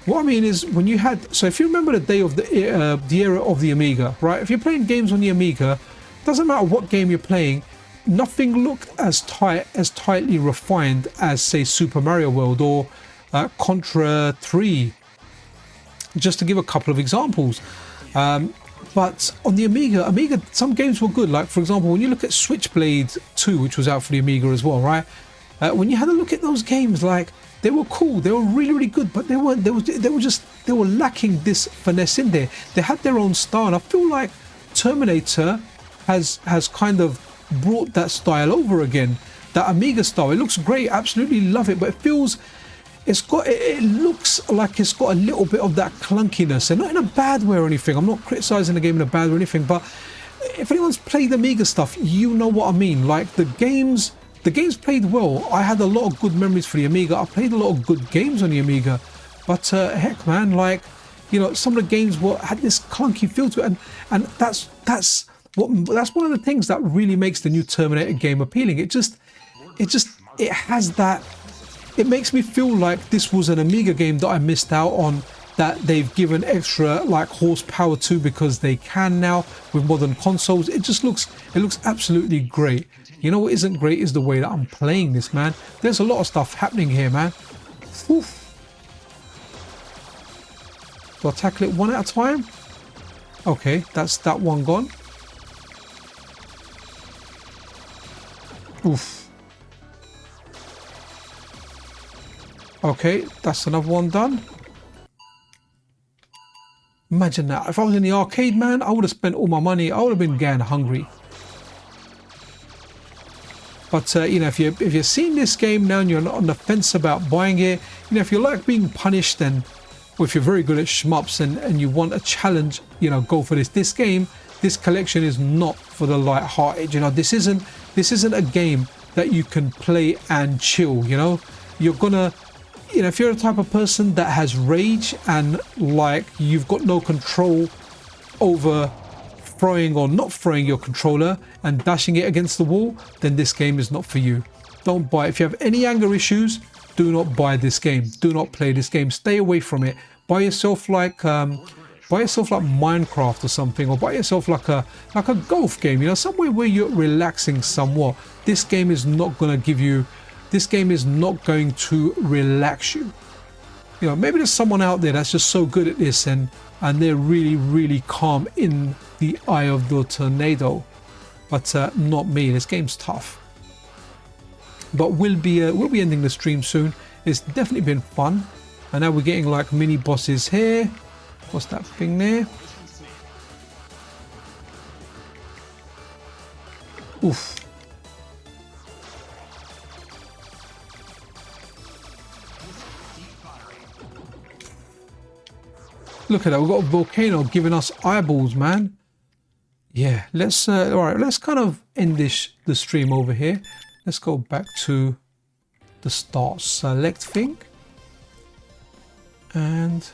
what I mean is, when you had, so if you remember the day of the era of the Amiga, right, if you're playing games on the Amiga, doesn't matter what game you're playing, nothing looked as tightly refined as, say, Super Mario World or Contra 3, just to give a couple of examples. But on the Amiga, some games were good. Like, for example, when you look at Switchblade 2, which was out for the Amiga as well, right? When you had a look at those games, like, they were cool, they were really, really good, but they were lacking this finesse in there. They had their own style, and I feel like Terminator has kind of brought that style over again. that Amiga style. It looks great, absolutely love it, but it feels, it looks like it's got a little bit of that clunkiness, and not in a bad way or anything. I'm not criticizing the game in a bad way or anything, but if anyone's played the Amiga stuff, you know what I mean. Like the games played well. I had a lot of good memories for the Amiga. I played a lot of good games on the Amiga, but heck, man, like, you know, some of the games had this clunky feel to it, and that's one of the things that really makes the new Terminator game appealing. It has that. It makes me feel like this was an Amiga game that I missed out on, that they've given extra like horsepower to because they can now with modern consoles. It looks absolutely great. You know what isn't great is the way that I'm playing this, man. There's a lot of stuff happening here, man. Oof. Do I tackle it one at a time? Okay, that's that one gone. Oof. Okay, that's another one done. Imagine that. If I was in the arcade, man, I would have spent all my money. I would have been getting hungry. But, you know, if you're seeing this game now and you're not on the fence about buying it, you know, if you like being punished, and or if you're very good at shmups and you want a challenge, you know, go for this. This game, this collection is not for the light-hearted. You know, this isn't a game that you can play and chill, you know. You're gonna, you know, if you're the type of person that has rage and like you've got no control over throwing or not throwing your controller and dashing it against the wall, then this game is not for you. Don't buy it. If you have any anger issues, do not buy this game. Do not play this game. Stay away from it. Buy yourself like Minecraft or something, or buy yourself like a golf game, you know, somewhere where you're relaxing somewhat. This game is not going to give you, this game is not going to relax you. You know, maybe there's someone out there that's just so good at this and they're really, really calm in the eye of the tornado, but not me. This game's tough. But we'll be ending the stream soon. It's definitely been fun, and now we're getting like mini bosses here. What's that thing there? Oof. Look at that, we've got a volcano giving us eyeballs, man. Yeah, let's all right, let's kind of end the stream over here. Let's go back to the start select thing, and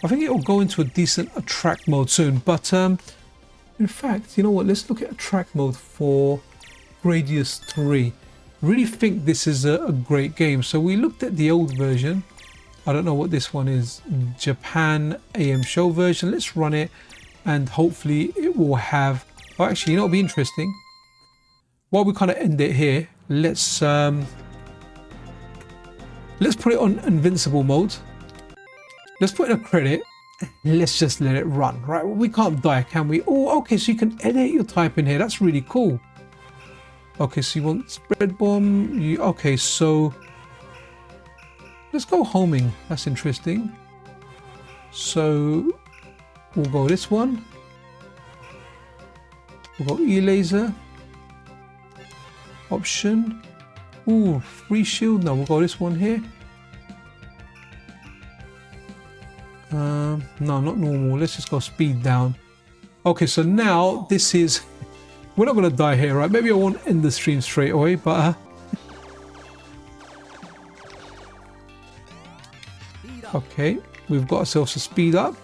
I think it will go into a decent attract mode soon. But in fact, you know what, let's look at attract mode for Gradius III. Really think this is a great game. So we looked at the old version. I don't know what this one is, Japan AM Show version. Let's run it, and hopefully it will have, oh, actually, you know, it'll be interesting. While we kind of end it here, let's put it on Invincible Mode. Let's put in a credit. Let's just let it run, right? We can't die, can we? Oh, okay, so you can edit your type in here. That's really cool. Okay, so you want spread bomb. Okay, so let's go homing. That's interesting. So we'll go this one. We'll go E-laser. Option. Ooh, free shield. No, we'll go this one here. No, not normal. Let's just go speed down. Okay, so now this is, we're not going to die here, right? Maybe I won't end the stream straight away, but okay, we've got ourselves a speed up.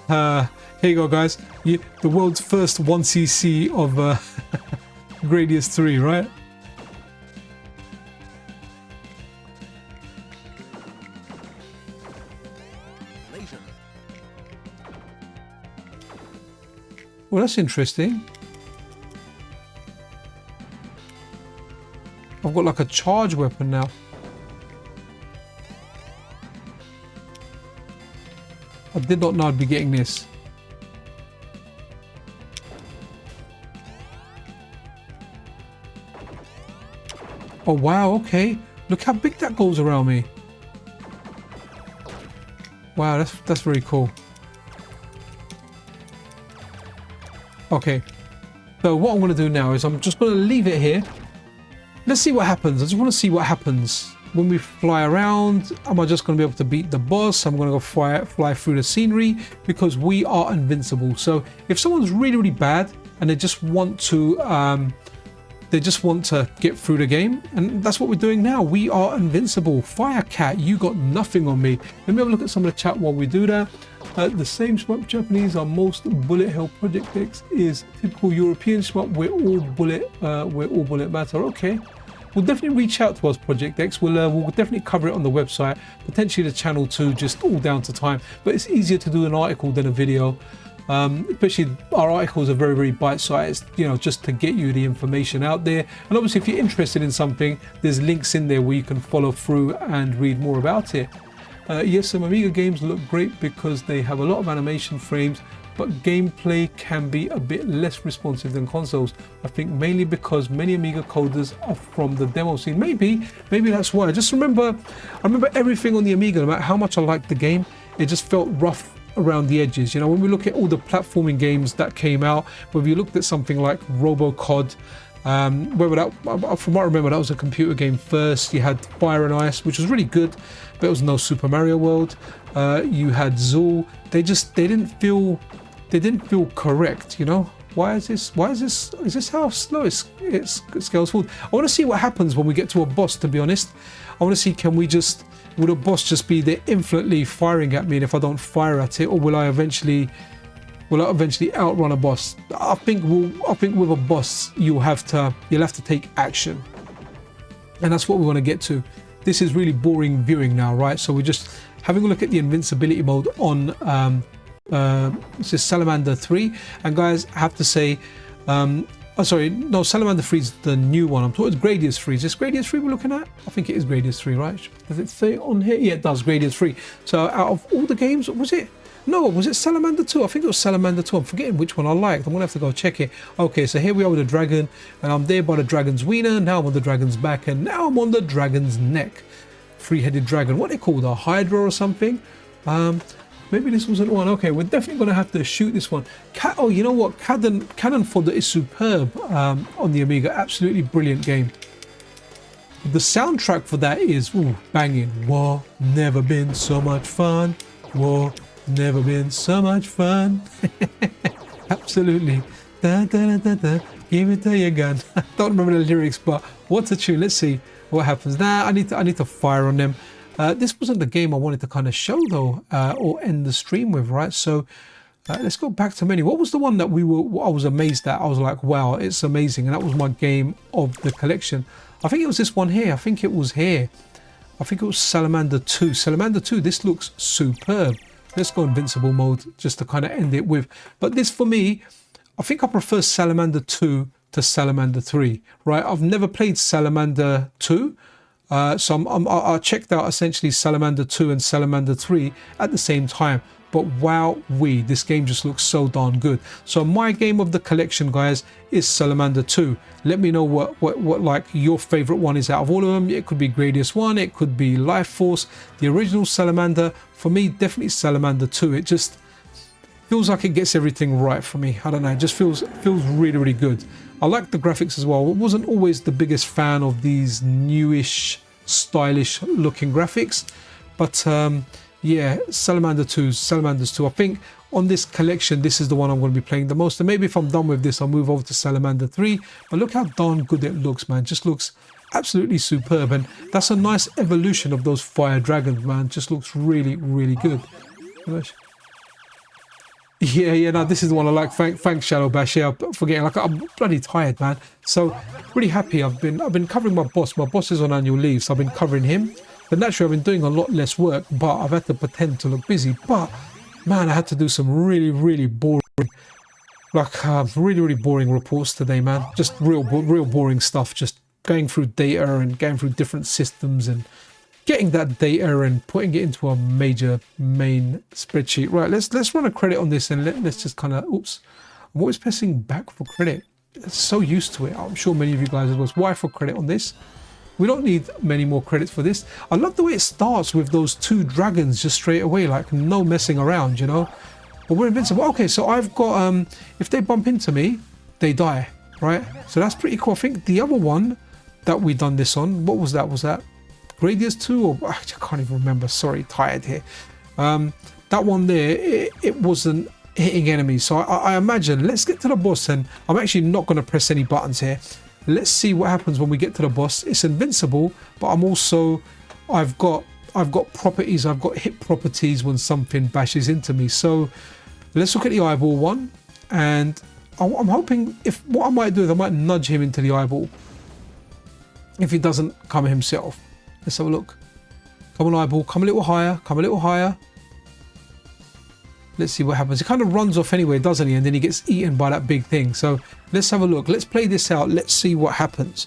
Here you go, guys. The world's first 1cc of Gradius III, right? Laser. Well, that's interesting. I've got like a charge weapon now. I did not know I'd be getting this. Oh wow, okay. Look how big that goes around me. Wow, that's very cool. Okay, So what I'm going to do now is I'm just going to leave it here. Let's see what happens. I just want to see what happens when we fly around. Am I just going to be able to beat the boss? I'm going to go fly through the scenery because we are invincible. So if someone's really, really bad and they just want to get through the game, and that's what we're doing now. We are invincible. Firecat, you got nothing on me. Let me have a look at some of the chat while we do that. The same shmup Japanese are most bullet hell project decks is typical European shmup. We're all bullet matter. Okay, we'll definitely reach out to us Project X. We'll definitely cover it on the website, potentially the channel too, just all down to time. But it's easier to do an article than a video. Especially our articles are very, very bite-sized, you know, just to get you the information out there. And obviously if you're interested in something, there's links in there where you can follow through and read more about it. Yes, some Amiga games look great because they have a lot of animation frames, but gameplay can be a bit less responsive than consoles. I think mainly because many Amiga coders are from the demo scene. Maybe that's why. I remember everything on the Amiga, no matter how much I liked the game, it just felt rough around the edges. You know, when we look at all the platforming games that came out, whether you looked at something like RoboCod, whether that, from what I remember, that was a computer game first. You had Fire and Ice, which was really good, but it was no Super Mario World. You had Zool. They didn't feel correct. You know, is this how slow it scales forward? I want to see what happens when we get to a boss, to be honest. I want to see, will the boss just be there infinitely firing at me, and if I don't fire at it, or will I eventually outrun a boss? I think with a boss you'll have to take action, and that's what we want to get to. This is really boring viewing now, right? So we're just having a look at the invincibility mode on this is Salamander 3, and guys, I have to say, sorry, no, Salamander 3 is the new one. I'm talking Gradius 3. Is this Gradius 3 we're looking at? I think it is Gradius 3, right? Does it say on here? Yeah, it does, Gradius 3. So out of all the games, was it Salamander 2? I think it was Salamander 2. I'm forgetting which one I liked. I'm going to have to go check it. Okay, so here we are with the dragon, and I'm there by the dragon's wiener. Now I'm on the dragon's back, and now I'm on the dragon's neck. Three-headed dragon. What they called? A Hydra or something? Maybe this wasn't one. Okay, we're definitely going to have to shoot this one. Oh, you know what? Cannon Fodder is superb on the Amiga. Absolutely brilliant game. The soundtrack for that is banging. Whoa, never been so much fun. Whoa, never been so much fun. Absolutely. Da, da, da, da, da. Give it to your gun. I don't remember the lyrics, but what's a tune? Let's see what happens. Nah, I need to fire on them. This wasn't the game I wanted to kind of show though, or end the stream with, right? So let's go back to menu. What was the one that I was amazed at? I was like, wow, it's amazing. And that was my game of the collection. I think it was this one here. I think it was here. I think it was Salamander 2. Salamander 2, this looks superb. Let's go Invincible Mode just to kind of end it with. But this for me, I think I prefer Salamander 2 to Salamander 3, right? I've never played Salamander 2. So I checked out essentially Salamander 2 and Salamander 3 at the same time. But wowee, this game just looks so darn good. So my game of the collection, guys, is Salamander 2. Let me know what like your favorite one is out of all of them. It could be Gradius 1, it could be Life Force, the original Salamander. For me, definitely Salamander 2. It just feels like it gets everything right for me. I don't know, it just feels really, really good. I like the graphics as well. I wasn't always the biggest fan of these newish, stylish looking graphics, but yeah, Salamanders 2. I think on this collection, this is the one I'm going to be playing the most. And maybe if I'm done with this, I'll move over to Salamander 3. But look how darn good it looks, man. Just looks absolutely superb. And that's a nice evolution of those fire dragons, man. Just looks really, really good. Yeah, no, this is the one I like. Thanks, Shadow Bash. Yeah, I'm forgetting. Like, I'm bloody tired, man. So, really happy. I've been covering my boss. My boss is on annual leave, so I've been covering him. But naturally, I've been doing a lot less work, but I've had to pretend to look busy. But, man, I had to do some really, really boring, really, really boring reports today, man. Just real boring stuff. Just going through data and going through different systems and getting that data and putting it into a major main spreadsheet. Right, let's run a credit on this and let's just kind of, oops. I'm always pressing back for credit. It's so used to it. I'm sure many of you guys as well. Why for credit on this? We don't need many more credits for this. I love the way it starts with those two dragons just straight away, like no messing around, you know. But we're invincible. Okay, so I've got, if they bump into me, they die. right? So that's pretty cool. I think the other one that we done this on, what was that? Was that Gradius II or I can't even remember. Sorry, tired here. That one there, it wasn't hitting enemies. So I imagine, let's get to the boss, and I'm actually not going to press any buttons here. Let's see what happens when we get to the boss. It's invincible, but I'm also, I've got properties, I've got hit properties when something bashes into me. So let's look at the eyeball one, and I'm hoping, if what I might do is I might nudge him into the eyeball if he doesn't come himself. Let's have a look. Come on, eyeball, come a little higher, come a little higher. Let's see what happens. He kind of runs off anyway, doesn't he? And then he gets eaten by that big thing. So let's have a look. Let's play this out. Let's see what happens.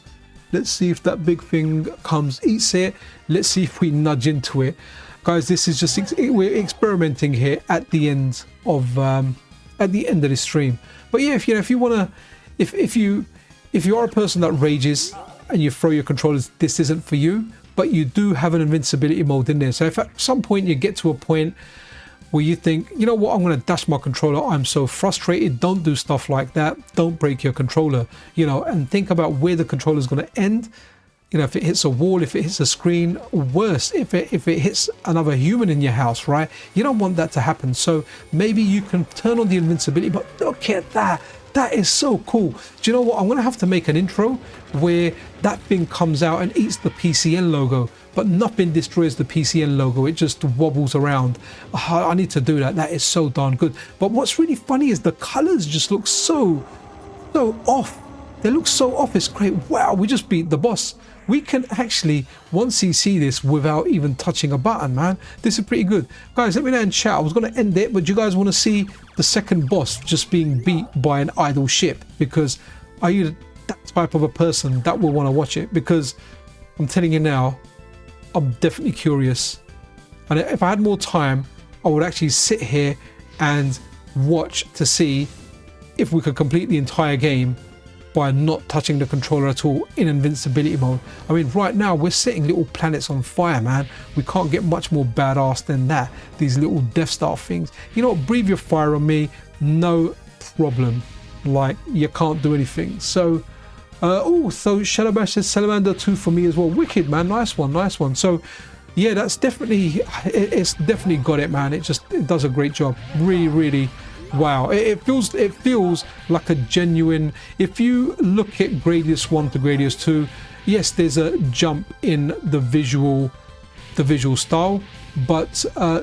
Let's see if that big thing comes, eats it. Let's see if we nudge into it. Guys, this is just, we're experimenting here at the end of this stream. But yeah, if you want to, if you are a person that rages and you throw your controllers, this isn't for you. But you do have an invincibility mode in there. So if at some point you get to a point where you think, you know what, I'm going to dash my controller, I'm so frustrated, don't do stuff like that. Don't break your controller, you know, and think about where the controller is going to end. You know, if it hits a wall, if it hits a screen, worse, if it hits another human in your house, right? You don't want that to happen. So maybe you can turn on the invincibility, but look at that. That is so cool. Do you know what? I'm going to have to make an intro where that thing comes out and eats the PCN logo, but nothing destroys the PCN logo. It just wobbles around. I need to do that. That is so darn good. But what's really funny is the colors just look so off. They look so off. It's great. Wow, we just beat the boss. We can actually, once you see this, without even touching a button, man. This is pretty good. Guys, let me know in chat. I was going to end it, but you guys want to see the second boss just being beat by an idle ship? Because are you that type of a person that will want to watch it? Because I'm telling you now, I'm definitely curious. And if I had more time, I would actually sit here and watch to see if we could complete the entire game by not touching the controller at all in invincibility mode. I mean, right now we're setting little planets on fire, man. We can't get much more badass than that. These little Death Star things. You know what? Breathe your fire on me. No problem. Like, you can't do anything. So, so Shadowbash says Salamander 2 for me as well. Wicked, man. Nice one, nice one. So, yeah, that's definitely, it's definitely got it, man. It does a great job. Really, really. Wow, it feels like a genuine. If you look at Gradius 1 to Gradius 2, yes, there's a jump in the visual style, but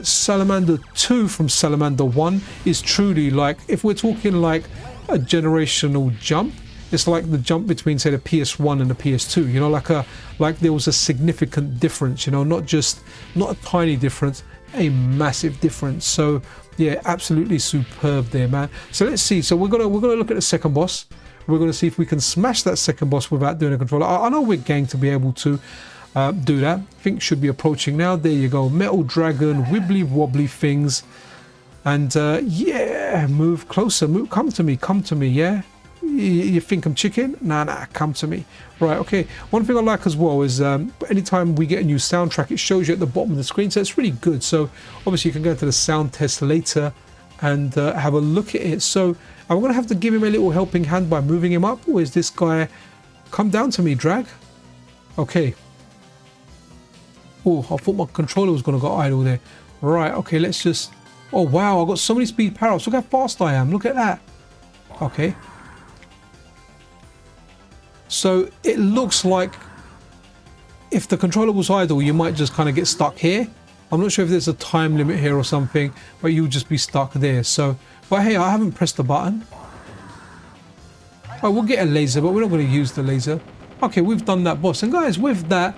Salamander 2 from Salamander 1 is truly like, if we're talking like a generational jump, it's like the jump between, say, the PS1 and the PS2. You know, like there was a significant difference. You know, not a tiny difference, a massive difference. So yeah, absolutely superb there, man. So let's see. So we're gonna look at the second boss. We're gonna see if we can smash that second boss without doing a controller. I know we're going to be able to do that. I think should be approaching now. There you go. Metal dragon, wibbly wobbly things, and yeah, move closer. Move, come to me. Yeah. You think I'm chicken? Nah, come to me. Right, okay. One thing I like as well is anytime we get a new soundtrack, it shows you at the bottom of the screen, so it's really good. So obviously you can go to the sound test later and have a look at it. So I'm going to have to give him a little helping hand by moving him up. Or is this guy... Come down to me, drag. Okay. Oh, I thought my controller was going to go idle there. Right, okay, let's just... Oh, wow, I've got so many speed power-ups. Look how fast I am. Look at that. Okay. So it looks like if the controller was idle, you might just kind of get stuck here. I'm not sure if there's a time limit here or something, but you'll just be stuck there. So, but hey, I haven't pressed the button. Oh, we'll get a laser, but we're not going to use the laser. Okay, we've done that boss. And guys, with that,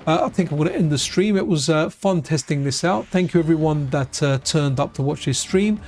I think I'm going to end the stream. It was fun testing this out. Thank you everyone that turned up to watch this stream.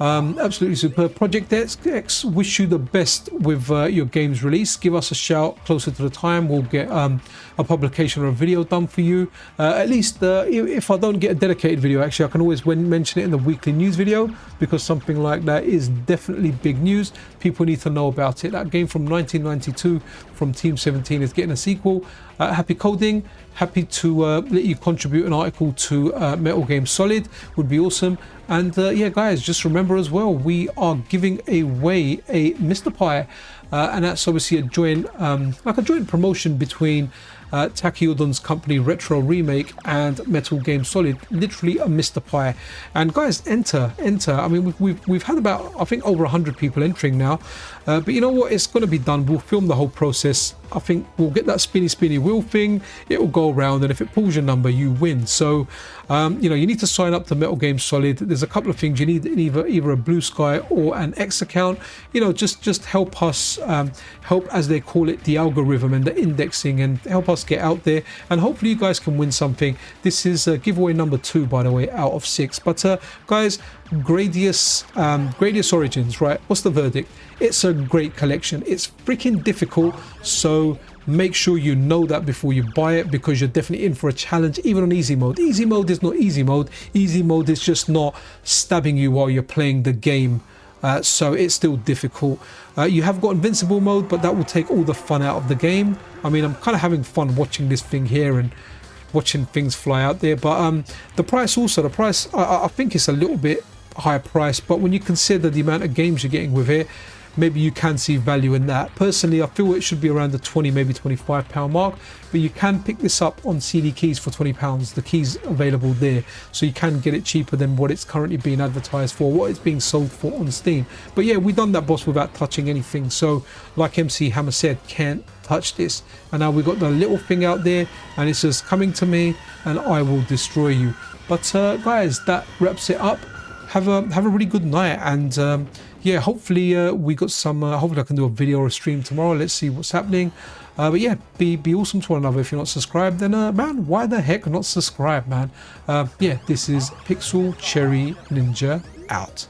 Absolutely superb. Project X, wish you the best with your game's release. Give us a shout closer to the time. We'll get a publication or a video done for you. At least if I don't get a dedicated video, actually I can always mention it in the weekly news video, because something like that is definitely big news. People need to know about it. That game from 1992 from Team 17 is getting a sequel. Happy coding. Happy to let you contribute an article to Metal Game Solid. Would be awesome. And yeah, guys, just remember as well, we are giving away a Mr. Pi and that's obviously a joint like a joint promotion between Tachiudon's company Retro Remake and Metal Game Solid, literally a Mr. Pie. And guys, enter. I mean, we've had about, I think, over 100 people entering now, but you know what, it's going to be done. We'll film the whole process. I think we'll get that spinny wheel thing, it will go around, and if it pulls your number, you win. So you know, you need to sign up to Metal Game Solid. There's a couple of things you need, either a Blue Sky or an X account. You know, just help us, help, as they call it, the algorithm and the indexing, and help us get out there, and hopefully you guys can win something. This is giveaway number 2, by the way, out of 6. But guys, Gradius Origins, right? What's the verdict? It's a great collection. It's freaking difficult, so make sure you know that before you buy it, because you're definitely in for a challenge, even on easy mode. Easy mode is not easy mode. Easy mode is just not stabbing you while you're playing the game. So it's still difficult. You have got Invincible Mode, but that will take all the fun out of the game. I mean, I'm kind of having fun watching this thing here and watching things fly out there. But the price also, I think it's a little bit higher price, but when you consider the amount of games you're getting with it, maybe you can see value in that. Personally, I feel it should be around the 20, maybe £25 mark, but you can pick this up on CD Keys for £20. The keys available there, so you can get it cheaper than what it's currently being advertised for, what it's being sold for on Steam. But yeah, we've done that, boss, without touching anything. So like MC Hammer said, can't touch this. And now we've got the little thing out there, and it's just coming to me, and I will destroy you. But guys, that wraps it up. Have a really good night, and yeah, hopefully we got some, hopefully I can do a video or a stream tomorrow. Let's see what's happening. But yeah, be awesome to one another. If you're not subscribed, then man, why the heck not subscribe, man? Yeah, this is Pixel Cherry Ninja out.